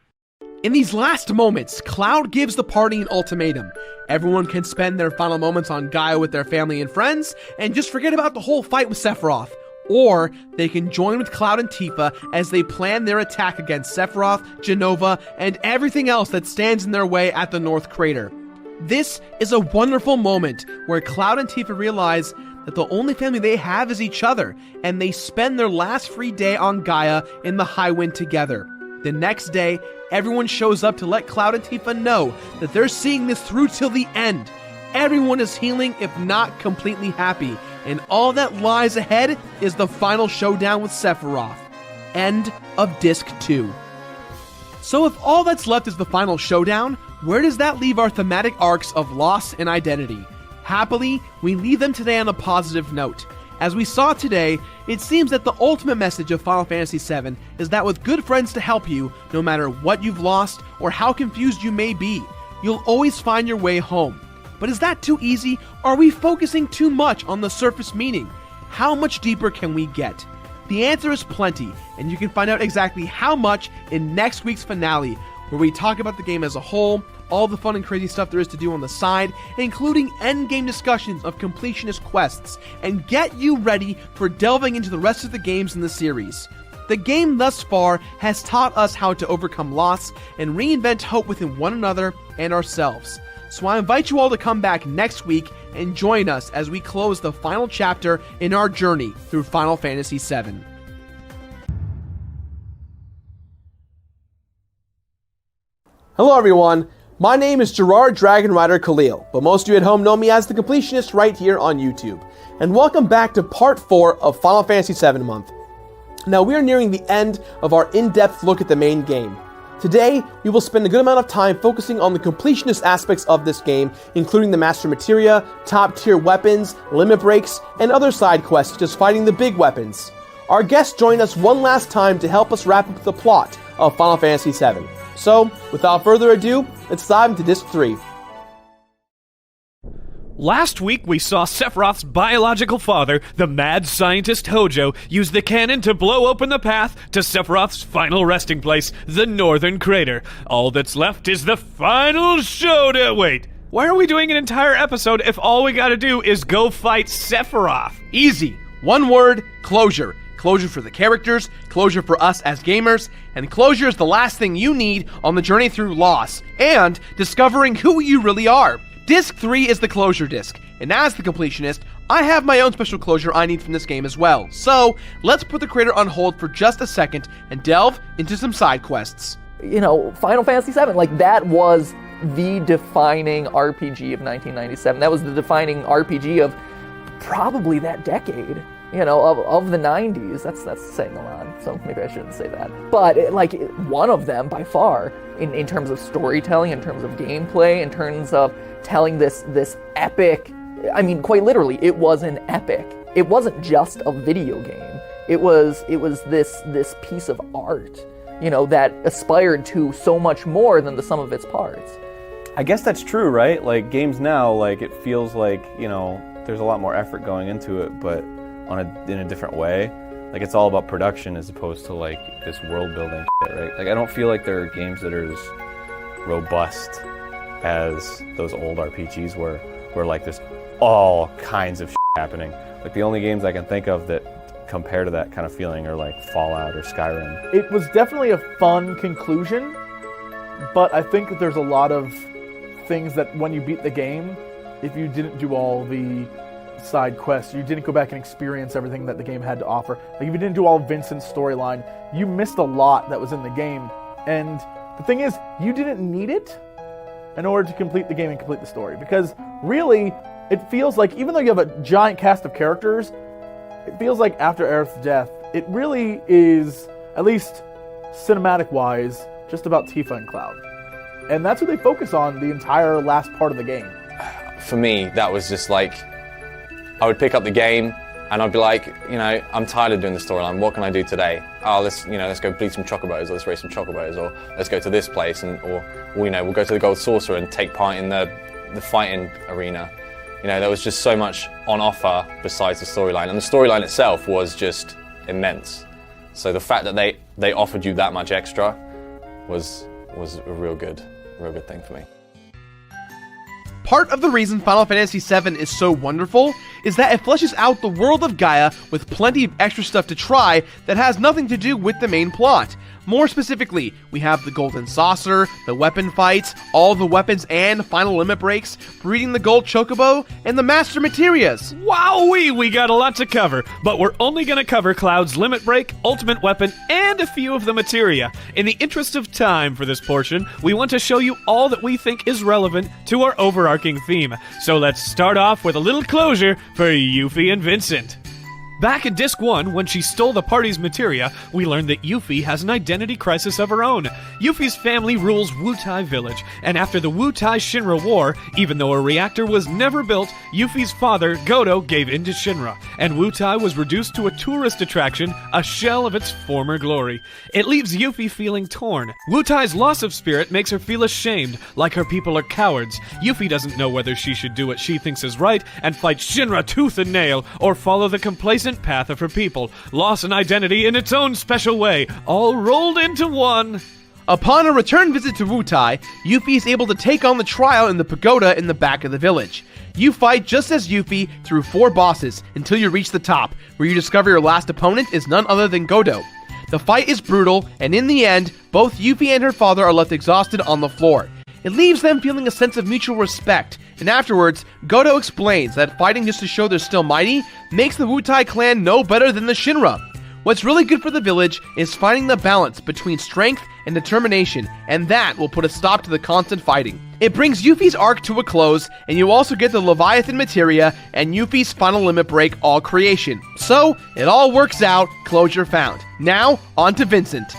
In these last moments, Cloud gives the party an ultimatum. Everyone can spend their final moments on Gaia with their family and friends, and just forget about the whole fight with Sephiroth. Or they can join with Cloud and Tifa as they plan their attack against Sephiroth, Genova, and everything else that stands in their way at the North Crater. This is a wonderful moment where Cloud and Tifa realize that the only family they have is each other, and they spend their last free day on Gaia in the Highwind together. The next day, everyone shows up to let Cloud and Tifa know that they're seeing this through till the end. Everyone is healing, if not completely happy, and all that lies ahead is the final showdown with Sephiroth. End of Disc 2. So if all that's left is the final showdown, where does that leave our thematic arcs of loss and identity? Happily, we leave them today on a positive note. As we saw today, it seems that the ultimate message of Final Fantasy VII is that with good friends to help you, no matter what you've lost or how confused you may be, you'll always find your way home. But is that too easy? Are we focusing too much on the surface meaning? How much deeper can we get? The answer is plenty, and you can find out exactly how much in next week's finale, where we talk about the game as a whole, all the fun and crazy stuff there is to do on the side, including endgame discussions of completionist quests, and get you ready for delving into the rest of the games in the series. The game thus far has taught us how to overcome loss and reinvent hope within one another and ourselves. So I invite you all to come back next week and join us as we close the final chapter in our journey through Final Fantasy VII. Hello everyone, my name is Gerard Dragon Rider Khalil, but most of you at home know me as the Completionist right here on YouTube. And welcome back to part 4 of Final Fantasy VII Month. Now we are nearing the end of our in-depth look at the main game. Today, we will spend a good amount of time focusing on the completionist aspects of this game, including the Master Materia, top-tier weapons, limit breaks, and other side quests such as fighting the big weapons. Our guests join us one last time to help us wrap up the plot of Final Fantasy VII. So, without further ado, let's dive into Disc 3. Last week, we saw Sephiroth's biological father, the mad scientist Hojo, use the cannon to blow open the path to Sephiroth's final resting place, the Northern Crater. All that's left is the final showdown. Wait, why are we doing an entire episode if all we gotta do is go fight Sephiroth? Easy. One word, closure. Closure for the characters, closure for us as gamers, and closure is the last thing you need on the journey through loss, and discovering who you really are. Disc 3 is the closure disc, and as the completionist, I have my own special closure I need from this game as well. So, let's put the creator on hold for just a second and delve into some side quests. You know, Final Fantasy VII, like, that was the defining RPG of 1997. That was the defining RPG of probably that decade. You know, of the 90s. That's saying a lot, so maybe I shouldn't say that. But, one of them, by far, in terms of storytelling, in terms of gameplay, in terms of telling this epic... I mean, quite literally, it was an epic. It wasn't just a video game. It was this piece of art, you know, that aspired to so much more than the sum of its parts. I guess that's true, right? Like, games now, like, it feels like, you know, there's a lot more effort going into it, but in a different way. Like, it's all about production as opposed to like this world building shit, right? Like, I don't feel like there are games that are as robust as those old RPGs were, where like there's all kinds of shit happening. Like, the only games I can think of that compare to that kind of feeling are like Fallout or Skyrim. It was definitely a fun conclusion, but I think that there's a lot of things that when you beat the game, if you didn't do all the side quests, you didn't go back and experience everything that the game had to offer. Like, if you didn't do all of Vincent's storyline, you missed a lot that was in the game. And the thing is, you didn't need it in order to complete the game and complete the story. Because really, it feels like, even though you have a giant cast of characters, it feels like after Aerith's death, it really is, at least cinematic-wise, just about Tifa and Cloud. And that's what they focus on the entire last part of the game. For me, that was just like, I would pick up the game and I'd be like, you know, I'm tired of doing the storyline. What can I do today? Oh, let's go bleed some chocobos, or let's race some chocobos, or let's go to this place, or you know, we'll go to the Gold Saucer and take part in the fighting arena. You know, there was just so much on offer besides the storyline, and the storyline itself was just immense. So the fact that they offered you that much extra was a real good thing for me. Part of the reason Final Fantasy VII is so wonderful is that it fleshes out the world of Gaia with plenty of extra stuff to try that has nothing to do with the main plot. More specifically, we have the Golden Saucer, the weapon fights, all the weapons and final limit breaks, breeding the Gold Chocobo, and the Master Materias. Wowee, we got a lot to cover, but we're only going to cover Cloud's limit break, ultimate weapon, and a few of the materia. In the interest of time for this portion, we want to show you all that we think is relevant to our overarching theme. So let's start off with a little closure for Yuffie and Vincent. Back in Disc 1, when she stole the party's materia, we learned that Yuffie has an identity crisis of her own. Yuffie's family rules Wutai Village, and after the Wutai-Shinra War, even though a reactor was never built, Yuffie's father, Godo, gave in to Shinra, and Wutai was reduced to a tourist attraction, a shell of its former glory. It leaves Yuffie feeling torn. Wutai's loss of spirit makes her feel ashamed, like her people are cowards. Yuffie doesn't know whether she should do what she thinks is right and fight Shinra tooth and nail, or follow the complacent path of her people, loss and identity in its own special way, all rolled into one. Upon a return visit to Wutai, Yuffie is able to take on the trial in the pagoda in the back of the village. You fight just as Yuffie through 4 bosses until you reach the top, where you discover your last opponent is none other than Godo. The fight is brutal, and in the end, both Yuffie and her father are left exhausted on the floor. It leaves them feeling a sense of mutual respect, and afterwards, Godo explains that fighting just to show they're still mighty makes the Wutai clan no better than the Shinra. What's really good for the village is finding the balance between strength and determination, and that will put a stop to the constant fighting. It brings Yuffie's arc to a close, and you also get the Leviathan Materia and Yuffie's final limit break all creation. So, it all works out, closure found. Now, on to Vincent.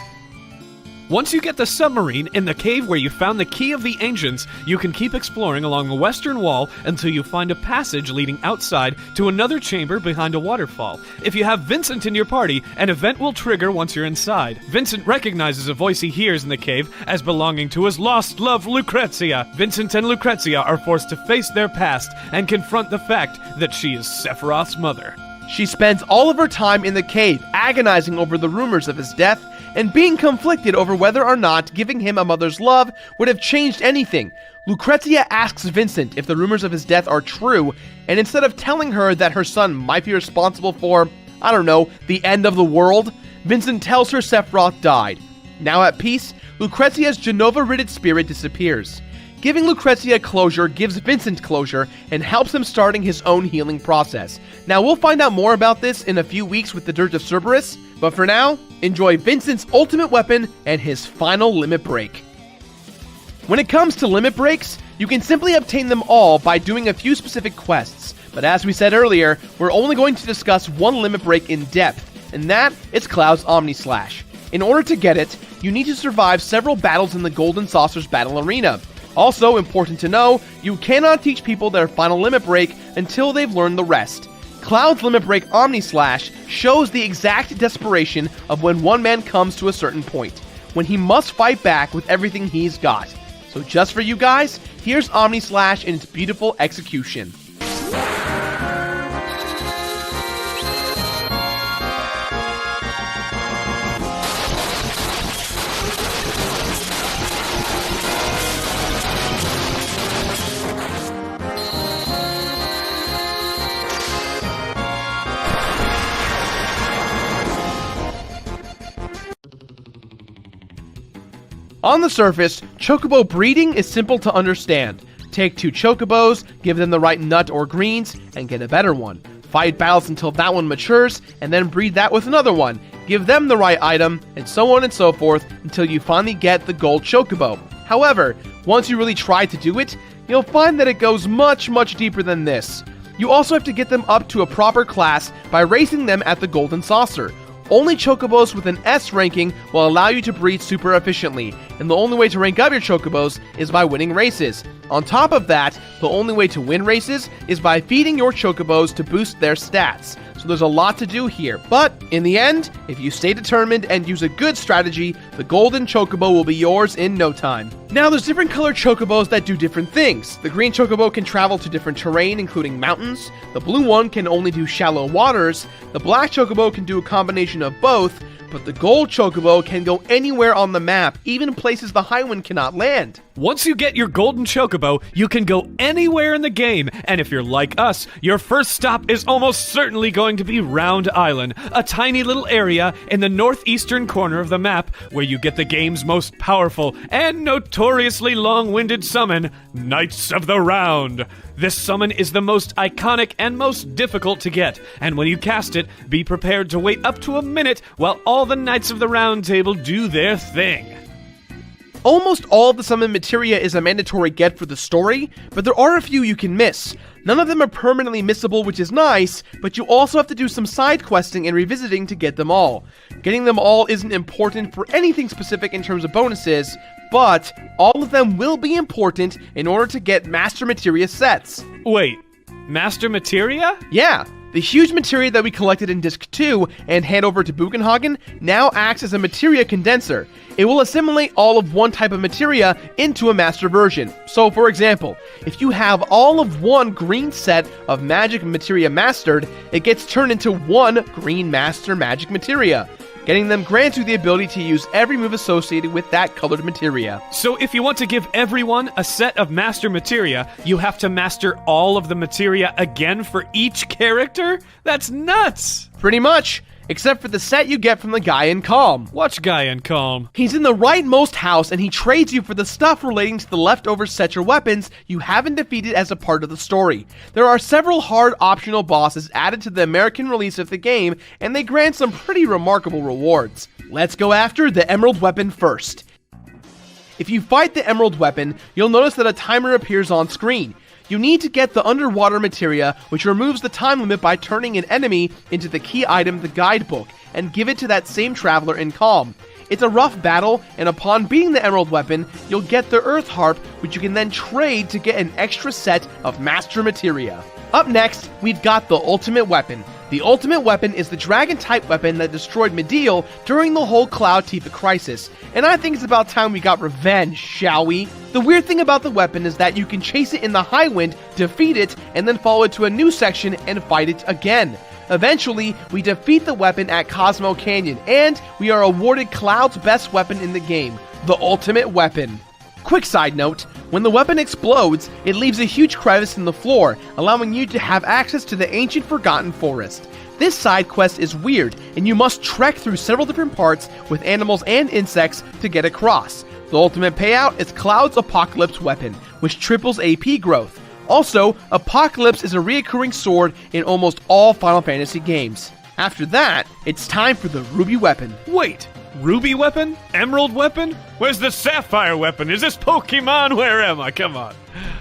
Once you get the submarine in the cave where you found the Key of the Ancients, you can keep exploring along the western wall until you find a passage leading outside to another chamber behind a waterfall. If you have Vincent in your party, an event will trigger once you're inside. Vincent recognizes a voice he hears in the cave as belonging to his lost love, Lucrezia. Vincent and Lucrezia are forced to face their past and confront the fact that she is Sephiroth's mother. She spends all of her time in the cave, agonizing over the rumors of his death, and being conflicted over whether or not giving him a mother's love would have changed anything. Lucrezia asks Vincent if the rumors of his death are true, and instead of telling her that her son might be responsible for, I don't know, the end of the world, Vincent tells her Sephiroth died. Now at peace, Lucrezia's Genova-ridded spirit disappears. Giving Lucrezia closure gives Vincent closure and helps him starting his own healing process. Now we'll find out more about this in a few weeks with the Dirge of Cerberus, but for now, enjoy Vincent's ultimate weapon and his final limit break. When it comes to limit breaks, you can simply obtain them all by doing a few specific quests, but as we said earlier, we're only going to discuss one limit break in depth, and that is Cloud's Omni Slash. In order to get it, you need to survive several battles in the Golden Saucer's battle arena. Also, important to know, you cannot teach people their final limit break until they've learned the rest. Cloud's limit break Omni Slash shows the exact desperation of when one man comes to a certain point, when he must fight back with everything he's got. So just for you guys, here's Omni Slash in its beautiful execution. On the surface, chocobo breeding is simple to understand. Take 2 chocobos, give them the right nut or greens, and get a better one. Fight battles until that one matures, and then breed that with another one. Give them the right item, and so on and so forth, until you finally get the gold chocobo. However, once you really try to do it, you'll find that it goes much, much deeper than this. You also have to get them up to a proper class by racing them at the Golden Saucer. Only chocobos with an S ranking will allow you to breed super efficiently, and the only way to rank up your chocobos is by winning races. On top of that, the only way to win races is by feeding your chocobos to boost their stats. So there's a lot to do here, but in the end, if you stay determined and use a good strategy, the golden chocobo will be yours in no time. Now there's different colored chocobos that do different things. The green chocobo can travel to different terrain, including mountains. The blue one can only do shallow waters. The black chocobo can do a combination of both, but the gold chocobo can go anywhere on the map, even places the Highwind cannot land. Once you get your golden chocobo, you can go anywhere in the game, and if you're like us, your first stop is almost certainly going to be Round Island, a tiny little area in the northeastern corner of the map where you get the game's most powerful and notoriously long-winded summon, Knights of the Round. This summon is the most iconic and most difficult to get, and when you cast it, be prepared to wait up to a minute while all the Knights of the Round Table do their thing. Almost all of the summon materia is a mandatory get for the story, but there are a few you can miss. None of them are permanently missable, which is nice, but you also have to do some side questing and revisiting to get them all. Getting them all isn't important for anything specific in terms of bonuses, but all of them will be important in order to get Master Materia sets. Wait, Master Materia? Yeah, the huge materia that we collected in Disc 2 and hand over to Bugenhagen now acts as a materia condenser. It will assimilate all of one type of materia into a master version. So for example, if you have all of one green set of magic materia mastered, it gets turned into one green master magic materia. Getting them grants you the ability to use every move associated with that colored materia. So if you want to give everyone a set of master materia, you have to master all of the materia again for each character? That's nuts! Pretty much, except for the set you get from the guy in Calm. Watch Guy in Calm. He's in the rightmost house and he trades you for the stuff relating to the leftover sets or weapons you haven't defeated as a part of the story. There are several hard optional bosses added to the American release of the game, and they grant some pretty remarkable rewards. Let's go after the Emerald Weapon first. If you fight the Emerald Weapon, you'll notice that a timer appears on screen. You need to get the underwater materia, which removes the time limit by turning an enemy into the key item, the guidebook, and give it to that same traveler in Calm. It's a rough battle, and upon beating the Emerald Weapon, you'll get the Earth Harp, which you can then trade to get an extra set of Master Materia. Up next, we've got the Ultimate Weapon. The Ultimate Weapon is the Dragon-type weapon that destroyed Medeal during the whole Cloud Tifa crisis, and I think it's about time we got revenge, shall we? The weird thing about the weapon is that you can chase it in the Highwind, defeat it, and then follow it to a new section and fight it again. Eventually, we defeat the weapon at Cosmo Canyon, and we are awarded Cloud's best weapon in the game, the Ultimate Weapon. Quick side note, when the weapon explodes, it leaves a huge crevice in the floor, allowing you to have access to the ancient Forgotten Forest. This side quest is weird, and you must trek through several different parts with animals and insects to get across. The ultimate payout is Cloud's Apocalypse Weapon, which triples AP growth. Also, Apocalypse is a reoccurring sword in almost all Final Fantasy games. After that, it's time for the Ruby Weapon. Wait, Ruby Weapon? Emerald Weapon? Where's the Sapphire Weapon? Is this Pokemon? Where am I? Come on.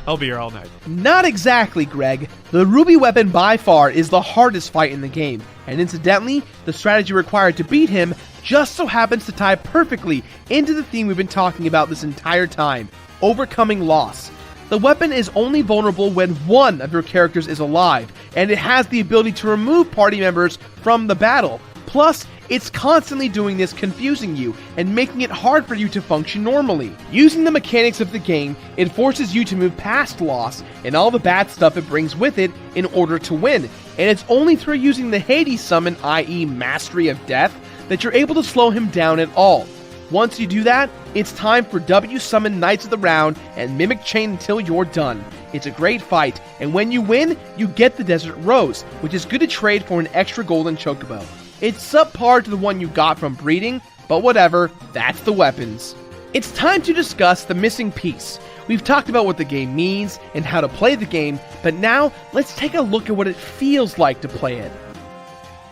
I'll be here all night. Not exactly, Greg. The Ruby Weapon by far is the hardest fight in the game, and incidentally, the strategy required to beat him just so happens to tie perfectly into the theme we've been talking about this entire time, overcoming loss. The weapon is only vulnerable when one of your characters is alive, and it has the ability to remove party members from the battle. Plus, it's constantly doing this, confusing you and making it hard for you to function normally. Using the mechanics of the game, it forces you to move past loss and all the bad stuff it brings with it in order to win. And it's only through using the Hades summon, i.e. Mastery of Death, that you're able to slow him down at all. Once you do that, it's time for W summon Knights of the Round and Mimic Chain until you're done. It's a great fight, and when you win, you get the Desert Rose, which is good to trade for an extra golden chocobo. It's subpar to the one you got from breeding, but whatever, that's the weapons. It's time to discuss the missing piece. We've talked about what the game means and how to play the game, but now let's take a look at what it feels like to play it.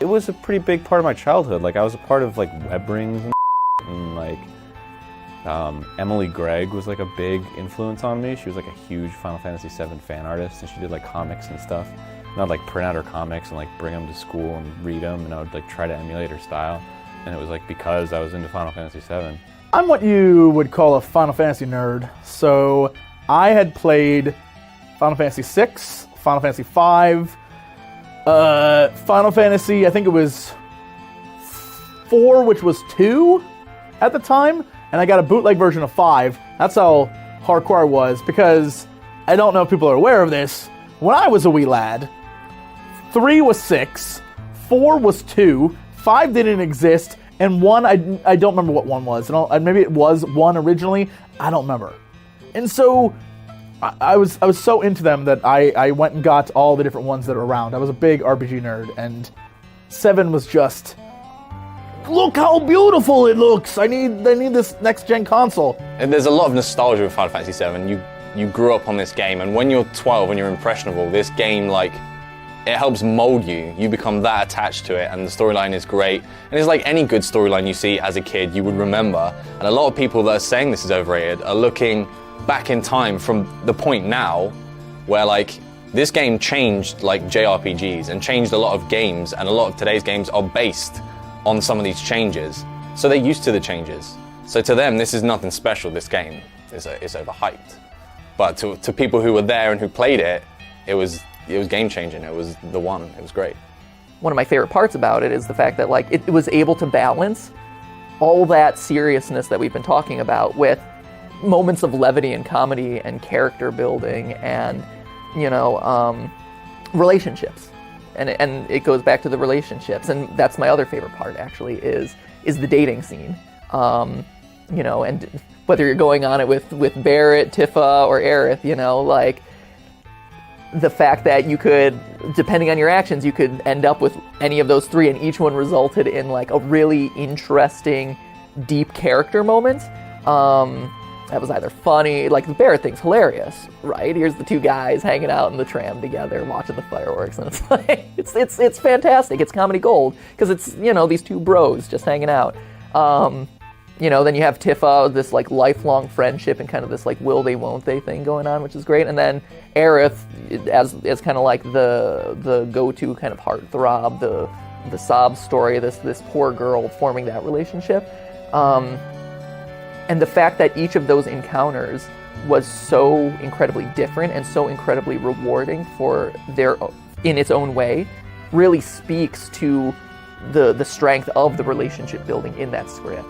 It was a pretty big part of my childhood. Like, I was a part of like web rings and like Emily Gregg was like a big influence on me. She was like a huge Final Fantasy VII fan artist, and she did like comics and stuff. And I'd like print out her comics and like bring them to school and read them, and I would like try to emulate her style. And it was like because I was into Final Fantasy VII. I'm what you would call a Final Fantasy nerd. So I had played Final Fantasy VI, Final Fantasy V, Final Fantasy, I think it was 4, which was 2 at the time, and I got a bootleg version of 5. That's how hardcore I was, because I don't know if people are aware of this. When I was a wee lad, 3 was 6, 4 was 2, 5 didn't exist, and 1, I don't remember what 1 was. Maybe it was 1 originally, I don't remember. And so I was so into them that I went and got all the different ones that are around. I was a big RPG nerd, and 7 was just, look how beautiful it looks! I need this next-gen console. And there's a lot of nostalgia with Final Fantasy VII. You grew up on this game, and when you're 12, when you're impressionable, this game, like, it helps mold you. You become that attached to it, and the storyline is great. And it's like any good storyline you see as a kid, you would remember. And a lot of people that are saying this is overrated are looking back in time from the point now where, like, this game changed, like, JRPGs and changed a lot of games, and a lot of today's games are based on some of these changes. So they're used to the changes. So to them, this is nothing special. This game is overhyped. But to people who were there and who played it, it was game-changing. It was the one. It was great. One of my favorite parts about it is the fact that like it was able to balance all that seriousness that we've been talking about with moments of levity and comedy and character building and, you know, relationships. And it goes back to the relationships, and that's my other favorite part actually is the dating scene. You know, and whether you're going on it with Barrett, Tifa, or Aerith, you know, like the fact that you could, depending on your actions, you could end up with any of those 3, and each one resulted in like a really interesting, deep character moment. That was either funny, like the Barrett thing's hilarious, right? Here's the 2 guys hanging out in the tram together, watching the fireworks, and it's like it's fantastic. It's comedy gold because it's, you know, these 2 bros just hanging out. You know, then you have Tifa, this like lifelong friendship and kind of this like will they won't they thing going on, which is great. And then Aerith as kind of like the go-to kind of heartthrob, the sob story, this poor girl forming that relationship. And the fact that each of those encounters was so incredibly different and so incredibly rewarding in its own way really speaks to the strength of the relationship building in that script.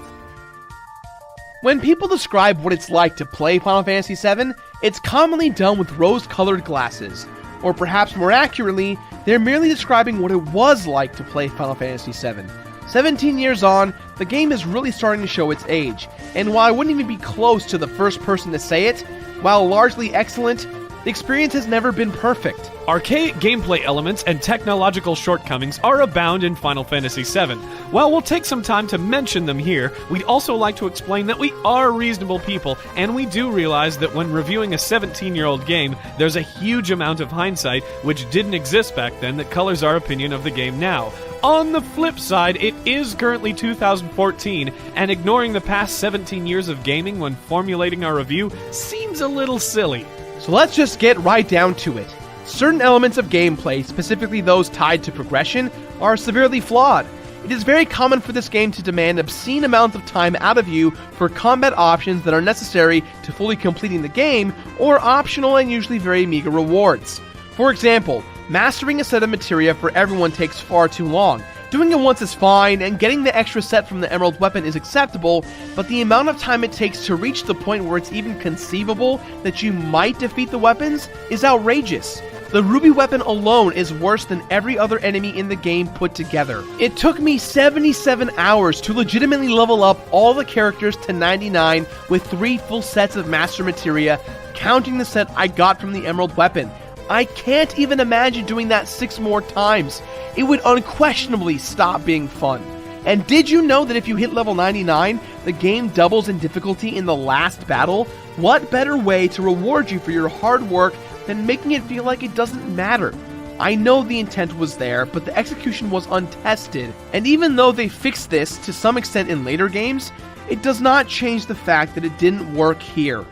When people describe what it's like to play Final Fantasy VII, it's commonly done with rose-colored glasses. Or perhaps more accurately, they're merely describing what it was like to play Final Fantasy VII. 17 years on, the game is really starting to show its age, and while I wouldn't even be close to the first person to say it, while largely excellent, the experience has never been perfect. Archaic gameplay elements and technological shortcomings are abound in Final Fantasy VII. While we'll take some time to mention them here, we'd also like to explain that we are reasonable people, and we do realize that when reviewing a 17-year-old game, there's a huge amount of hindsight, which didn't exist back then, that colors our opinion of the game now. On the flip side, it is currently 2014, and ignoring the past 17 years of gaming when formulating our review seems a little silly. So let's just get right down to it. Certain elements of gameplay, specifically those tied to progression, are severely flawed. It is very common for this game to demand obscene amounts of time out of you for combat options that are necessary to fully completing the game, or optional and usually very meager rewards. For example, mastering a set of materia for everyone takes far too long. Doing it once is fine, and getting the extra set from the Emerald Weapon is acceptable, but the amount of time it takes to reach the point where it's even conceivable that you might defeat the weapons is outrageous. The Ruby Weapon alone is worse than every other enemy in the game put together. It took me 77 hours to legitimately level up all the characters to 99 with 3 full sets of Master Materia, counting the set I got from the Emerald Weapon. I can't even imagine doing that 6 more times. It would unquestionably stop being fun. And did you know that if you hit level 99, the game doubles in difficulty in the last battle? What better way to reward you for your hard work than making it feel like it doesn't matter? I know the intent was there, but the execution was untested, and even though they fixed this to some extent in later games, it does not change the fact that it didn't work here.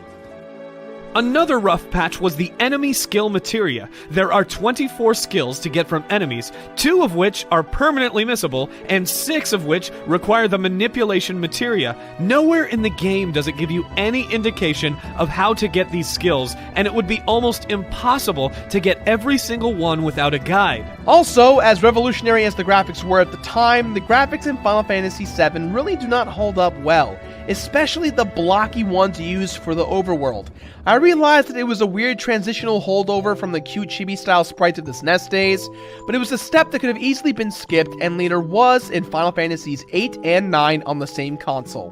Another rough patch was the enemy skill materia. There are 24 skills to get from enemies, 2 of which are permanently missable, and 6 of which require the manipulation materia. Nowhere in the game does it give you any indication of how to get these skills, and it would be almost impossible to get every single one without a guide. Also, as revolutionary as the graphics were at the time, the graphics in Final Fantasy VII really do not hold up well, especially the blocky ones used for the overworld. I realized that it was a weird transitional holdover from the cute chibi-style sprites of the SNES days, but it was a step that could have easily been skipped and later was in Final Fantasies 8 and 9 on the same console.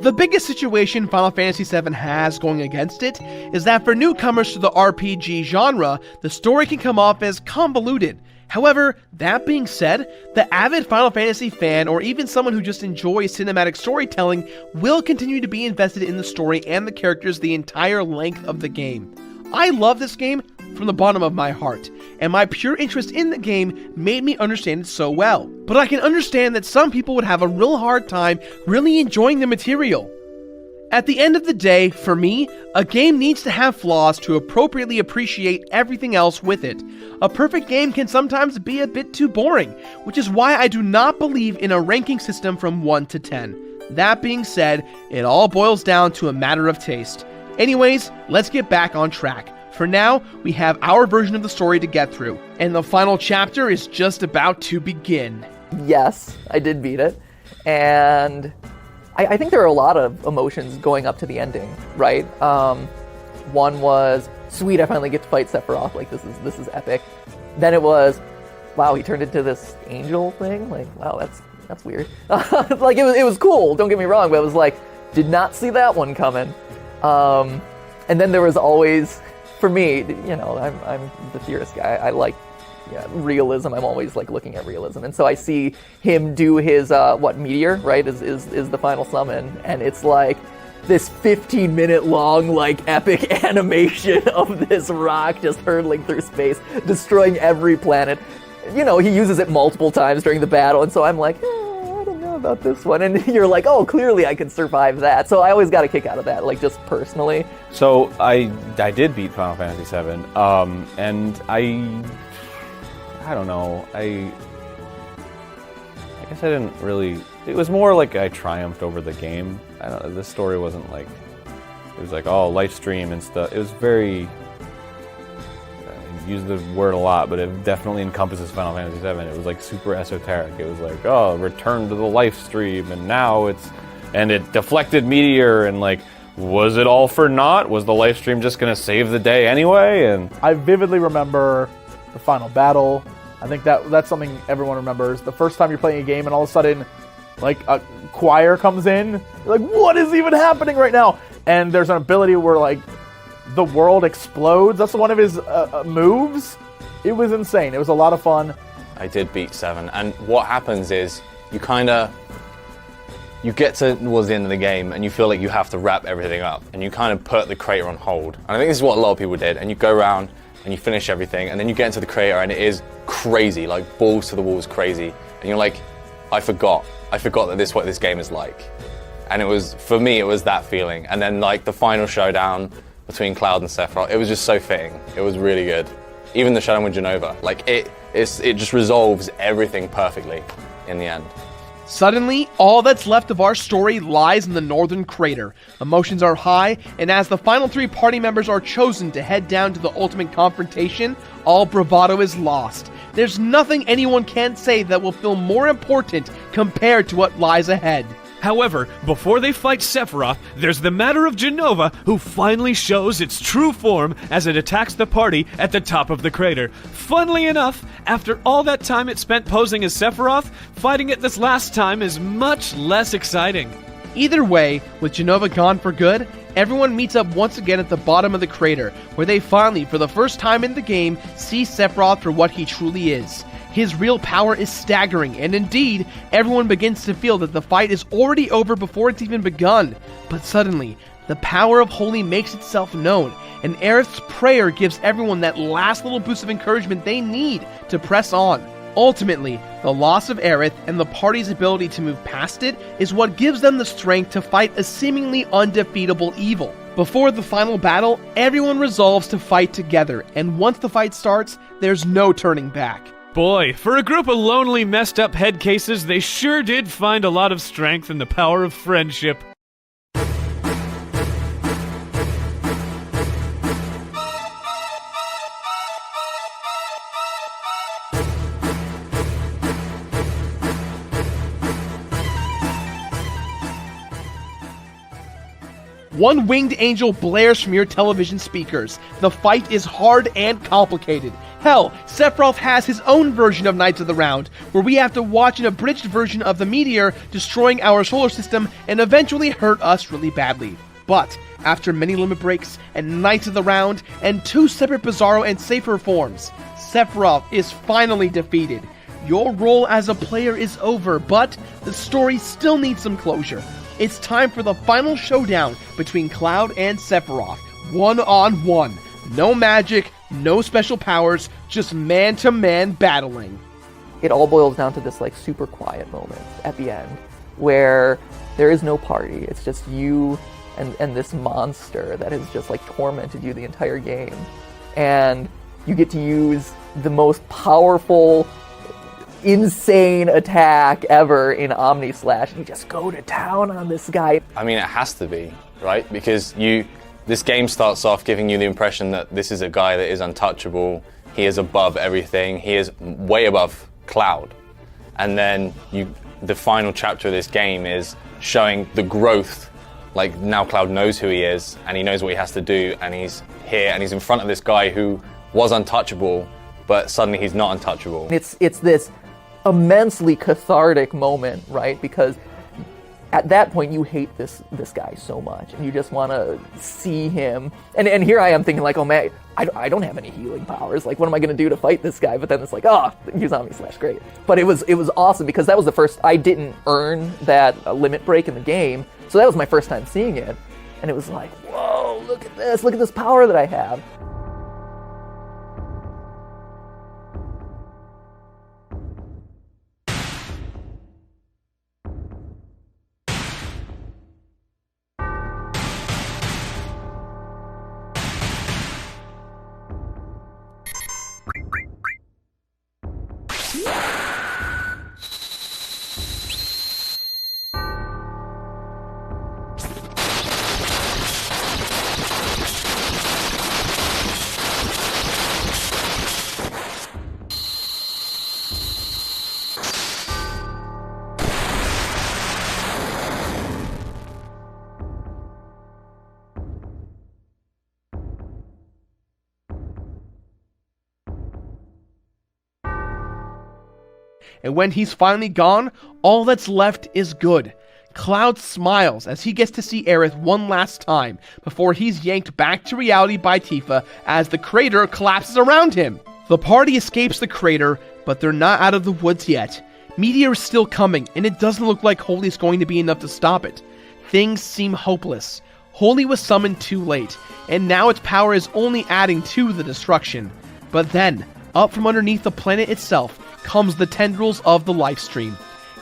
The biggest situation Final Fantasy VII has going against it is that for newcomers to the RPG genre, the story can come off as convoluted. However, that being said, the avid Final Fantasy fan or even someone who just enjoys cinematic storytelling will continue to be invested in the story and the characters the entire length of the game. I love this game from the bottom of my heart, and my pure interest in the game made me understand it so well. But I can understand that some people would have a real hard time really enjoying the material. At the end of the day, for me, a game needs to have flaws to appropriately appreciate everything else with it. A perfect game can sometimes be a bit too boring, which is why I do not believe in a ranking system from 1 to 10. That being said, it all boils down to a matter of taste. Anyways, let's get back on track. For now, we have our version of the story to get through, and the final chapter is just about to begin. Yes, I did beat it, and I think there are a lot of emotions going up to the ending, right? One was, sweet, I finally get to fight Sephiroth, like this is epic. Then it was, wow, he turned into this angel thing, like, wow, that's weird. Like, it was cool, don't get me wrong, but it was like, did not see that one coming. And then there was always, for me, you know, I'm the theorist guy, I like realism. I'm always like looking at realism, and so I see him do his meteor, right? Is the final summon, and it's like this 15-minute long like epic animation of this rock just hurtling through space, destroying every planet. You know, he uses it multiple times during the battle, and so I'm like, I don't know about this one, and you're like, oh, clearly I can survive that. So I always got a kick out of that, like just personally. So I did beat Final Fantasy VII, and I don't know. I guess I didn't really. It was more like I triumphed over the game. I don't. This story wasn't like. It was like, oh, live stream and stuff. It was very. I use the word a lot, but it definitely encompasses Final Fantasy VII. It was like super esoteric. It was like, oh, return to the live stream, and now it's, and it deflected meteor, and like, was it all for naught? Was the live stream just gonna save the day anyway? And I vividly remember the final battle. I think that's something everyone remembers. The first time you're playing a game and all of a sudden, like, a choir comes in. You're like, what is even happening right now? And there's an ability where, like, the world explodes. That's one of his moves. It was insane. It was a lot of fun. I did beat 7, and what happens is you get towards the end of the game and you feel like you have to wrap everything up, and you kind of put the crater on hold. And I think this is what a lot of people did, and you go around and you finish everything, and then you get into the crater and it is crazy, like balls to the walls crazy. And you're like, I forgot that this is what this game is like. And it was, for me, it was that feeling. And then like the final showdown between Cloud and Sephiroth, it was just so fitting. It was really good. Even the showdown with Genova, like it just resolves everything perfectly in the end. Suddenly, all that's left of our story lies in the northern crater. Emotions are high, and as the final 3 party members are chosen to head down to the ultimate confrontation, all bravado is lost. There's nothing anyone can say that will feel more important compared to what lies ahead. However, before they fight Sephiroth, there's the matter of Genova, who finally shows its true form as it attacks the party at the top of the crater. Funnily enough, after all that time it spent posing as Sephiroth, fighting it this last time is much less exciting. Either way, with Genova gone for good, everyone meets up once again at the bottom of the crater, where they finally, for the first time in the game, see Sephiroth for what he truly is. His real power is staggering, and indeed, everyone begins to feel that the fight is already over before it's even begun. But suddenly, the power of Holy makes itself known, and Aerith's prayer gives everyone that last little boost of encouragement they need to press on. Ultimately, the loss of Aerith and the party's ability to move past it is what gives them the strength to fight a seemingly undefeatable evil. Before the final battle, everyone resolves to fight together, and once the fight starts, there's no turning back. Boy, for a group of lonely, messed up head cases, they sure did find a lot of strength in the power of friendship. One winged angel blares from your television speakers. The fight is hard and complicated. Hell, Sephiroth has his own version of Knights of the Round, where we have to watch an abridged version of the meteor destroying our solar system and eventually hurt us really badly. But after many limit breaks and Knights of the Round and 2 separate Bizarro and Safer forms, Sephiroth is finally defeated. Your role as a player is over, but the story still needs some closure. It's time for the final showdown between Cloud and Sephiroth, one-on-one. No magic, no special powers, just man-to-man battling. It all boils down to this like super quiet moment at the end where there is no party. It's just you and this monster that has just like tormented you the entire game. And you get to use the most powerful, insane attack ever in Omni Slash. You just go to town on this guy. I mean, it has to be, right? Because this game starts off giving you the impression that this is a guy that is untouchable. He is above everything. He is way above Cloud. And then the final chapter of this game is showing the growth. Like, now Cloud knows who he is, and he knows what he has to do, and he's here, and he's in front of this guy who was untouchable, but suddenly he's not untouchable. It's this immensely cathartic moment, right? Because at that point you hate this guy so much, and you just want to see him. And here I am thinking like, oh man, I don't have any healing powers. Like, what am I going to do to fight this guy? But then it's like, oh, use Omni Slash, great. But it was awesome because that was the first. I didn't earn that limit break in the game, so that was my first time seeing it, and it was like, whoa, look at this power that I have. And when he's finally gone, all that's left is good. Cloud smiles as he gets to see Aerith one last time before he's yanked back to reality by Tifa as the crater collapses around him. The party escapes the crater, but they're not out of the woods yet. Meteor is still coming, and it doesn't look like Holy's going to be enough to stop it. Things seem hopeless. Holy was summoned too late, and now its power is only adding to the destruction. But then, up from underneath the planet itself, comes the tendrils of the Lifestream.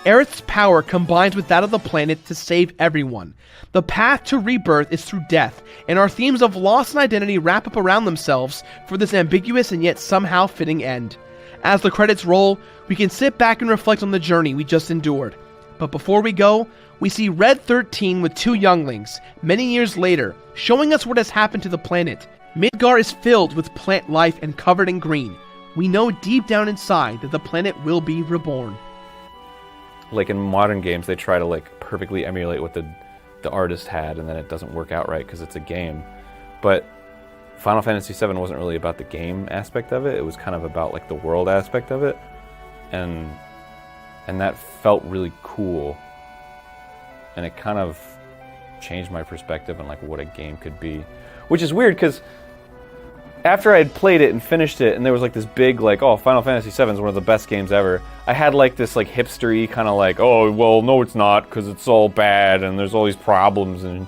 Aerith's power combines with that of the planet to save everyone. The path to rebirth is through death, and our themes of loss and identity wrap up around themselves for this ambiguous and yet somehow fitting end. As the credits roll, we can sit back and reflect on the journey we just endured. But before we go, we see Red 13 with 2 younglings, many years later, showing us what has happened to the planet. Midgar is filled with plant life and covered in green. We know deep down inside that the planet will be reborn. Like in modern games, they try to like perfectly emulate what the artist had, and then it doesn't work out right because it's a game. But Final Fantasy VII wasn't really about the game aspect of it. It was kind of about like the world aspect of it, and that felt really cool. And it kind of changed my perspective on like what a game could be, which is weird because after I had played it and finished it, and there was like this big like, oh, Final Fantasy VII is one of the best games ever. I had like this like hipstery kind of like, oh, well, no, it's not, because it's all bad and there's all these problems and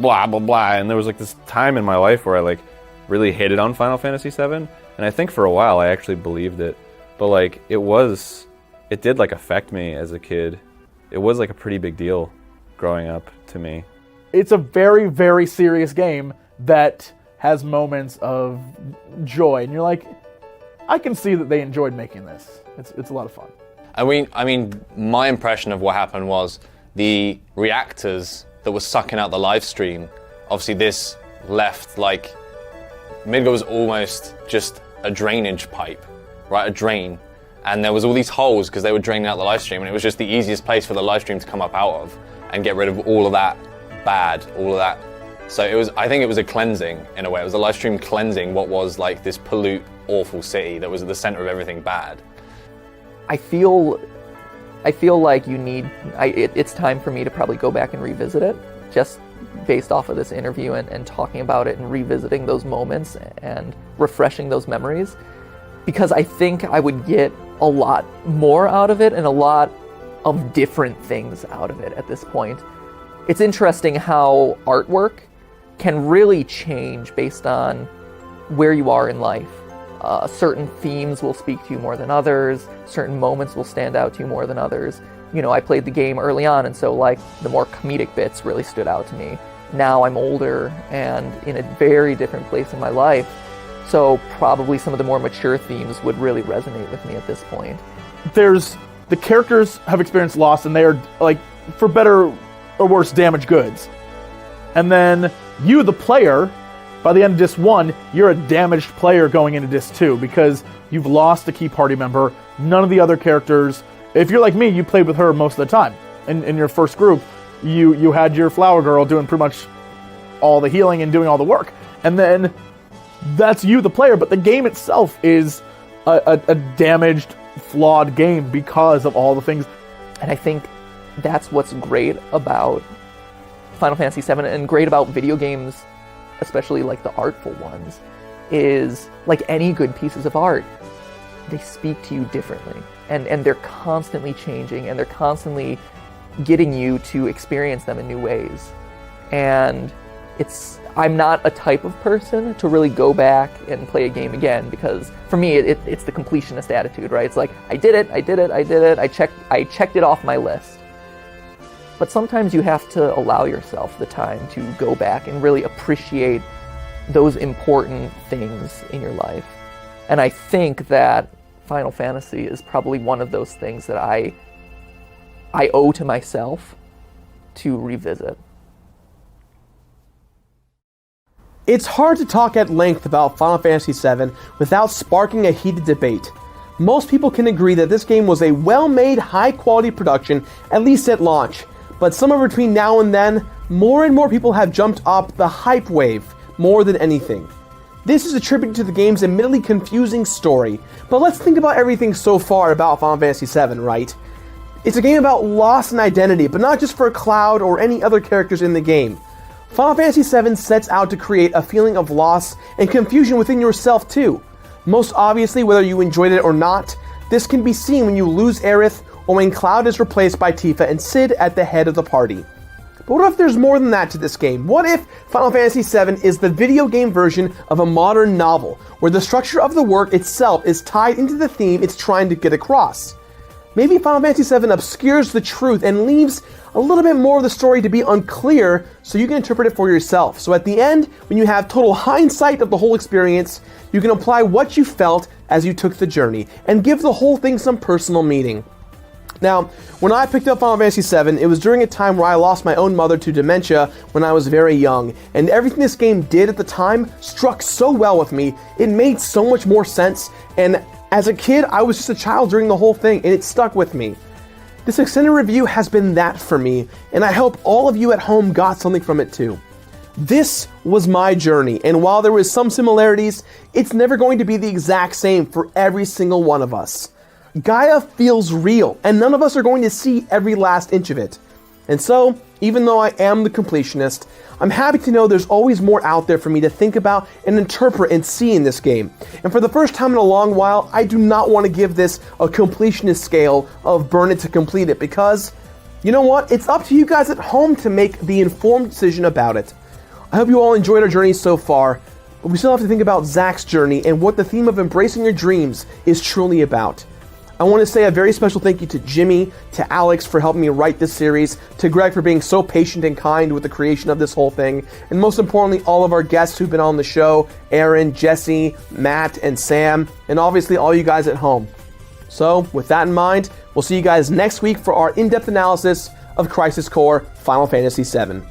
blah blah blah. And there was like this time in my life where I like really hated on Final Fantasy VII, and I think for a while I actually believed it, but like it did like affect me as a kid. It was like a pretty big deal growing up to me. It's a very, very serious game that has moments of joy, and you're like, I can see that they enjoyed making this. It's a lot of fun. I mean, my impression of what happened was the reactors that were sucking out the live stream. Obviously, this left like Midgar was almost just a drainage pipe, right? A drain, and there was all these holes because they were draining out the live stream, and it was just the easiest place for the live stream to come up out of and get rid of all of that bad, all of that. So I think it was a cleansing in a way. It was a live stream cleansing what was like this awful city that was at the center of everything bad. I feel like it's time for me to probably go back and revisit it, just based off of this interview and talking about it and revisiting those moments and refreshing those memories, because I think I would get a lot more out of it and a lot of different things out of it at this point. It's interesting how artwork can really change based on where you are in life. Certain themes will speak to you more than others, certain moments will stand out to you more than others. You know, I played the game early on, and so like the more comedic bits really stood out to me. Now I'm older and in a very different place in my life, so probably some of the more mature themes would really resonate with me at this point. The characters have experienced loss, and they are, like, for better or worse, damaged goods. And then you, the player, by the end of Disc 1, you're a damaged player going into Disc 2 because you've lost a key party member. None of the other characters, if you're like me, you played with her most of the time. In your first group, you had your flower girl doing pretty much all the healing and doing all the work. And then that's you, the player, but the game itself is a damaged, flawed game because of all the things. And I think that's what's great about Final Fantasy VII and great about video games, especially like the artful ones, is like any good pieces of art, they speak to you differently. And they're constantly changing, and they're constantly getting you to experience them in new ways. And I'm not a type of person to really go back and play a game again, because for me it's the completionist attitude, right? It's like, I did it, I checked it off my list. But sometimes you have to allow yourself the time to go back and really appreciate those important things in your life. And I think that Final Fantasy is probably one of those things that I owe to myself to revisit. It's hard to talk at length about Final Fantasy VII without sparking a heated debate. Most people can agree that this game was a well-made, high-quality production, at least at launch. But somewhere between now and then, more and more people have jumped up the hype wave more than anything. This is attributed to the game's admittedly confusing story, but let's think about everything so far about Final Fantasy VII, right? It's a game about loss and identity, but not just for Cloud or any other characters in the game. Final Fantasy VII sets out to create a feeling of loss and confusion within yourself too. Most obviously, whether you enjoyed it or not, this can be seen when you lose Aerith or when Cloud is replaced by Tifa and Cid at the head of the party. But what if there's more than that to this game? What if Final Fantasy VII is the video game version of a modern novel, where the structure of the work itself is tied into the theme it's trying to get across? Maybe Final Fantasy VII obscures the truth and leaves a little bit more of the story to be unclear so you can interpret it for yourself. So at the end, when you have total hindsight of the whole experience, you can apply what you felt as you took the journey and give the whole thing some personal meaning. Now, when I picked up Final Fantasy VII, it was during a time where I lost my own mother to dementia when I was very young, and everything this game did at the time struck so well with me. It made so much more sense, and as a kid, I was just a child during the whole thing, and it stuck with me. This extended review has been that for me, and I hope all of you at home got something from it too. This was my journey, and while there was some similarities, it's never going to be the exact same for every single one of us. Gaia feels real, and none of us are going to see every last inch of it. And so, even though I am the completionist, I'm happy to know there's always more out there for me to think about and interpret and see in this game. And for the first time in a long while, I do not want to give this a completionist scale of burn it to complete it, because, you know what, it's up to you guys at home to make the informed decision about it. I hope you all enjoyed our journey so far, but we still have to think about Zach's journey and what the theme of embracing your dreams is truly about. I want to say a very special thank you to Jimmy, to Alex for helping me write this series, to Greg for being so patient and kind with the creation of this whole thing, and most importantly, all of our guests who've been on the show, Aaron, Jesse, Matt, and Sam, and obviously all you guys at home. So, with that in mind, we'll see you guys next week for our in-depth analysis of Crisis Core Final Fantasy VII.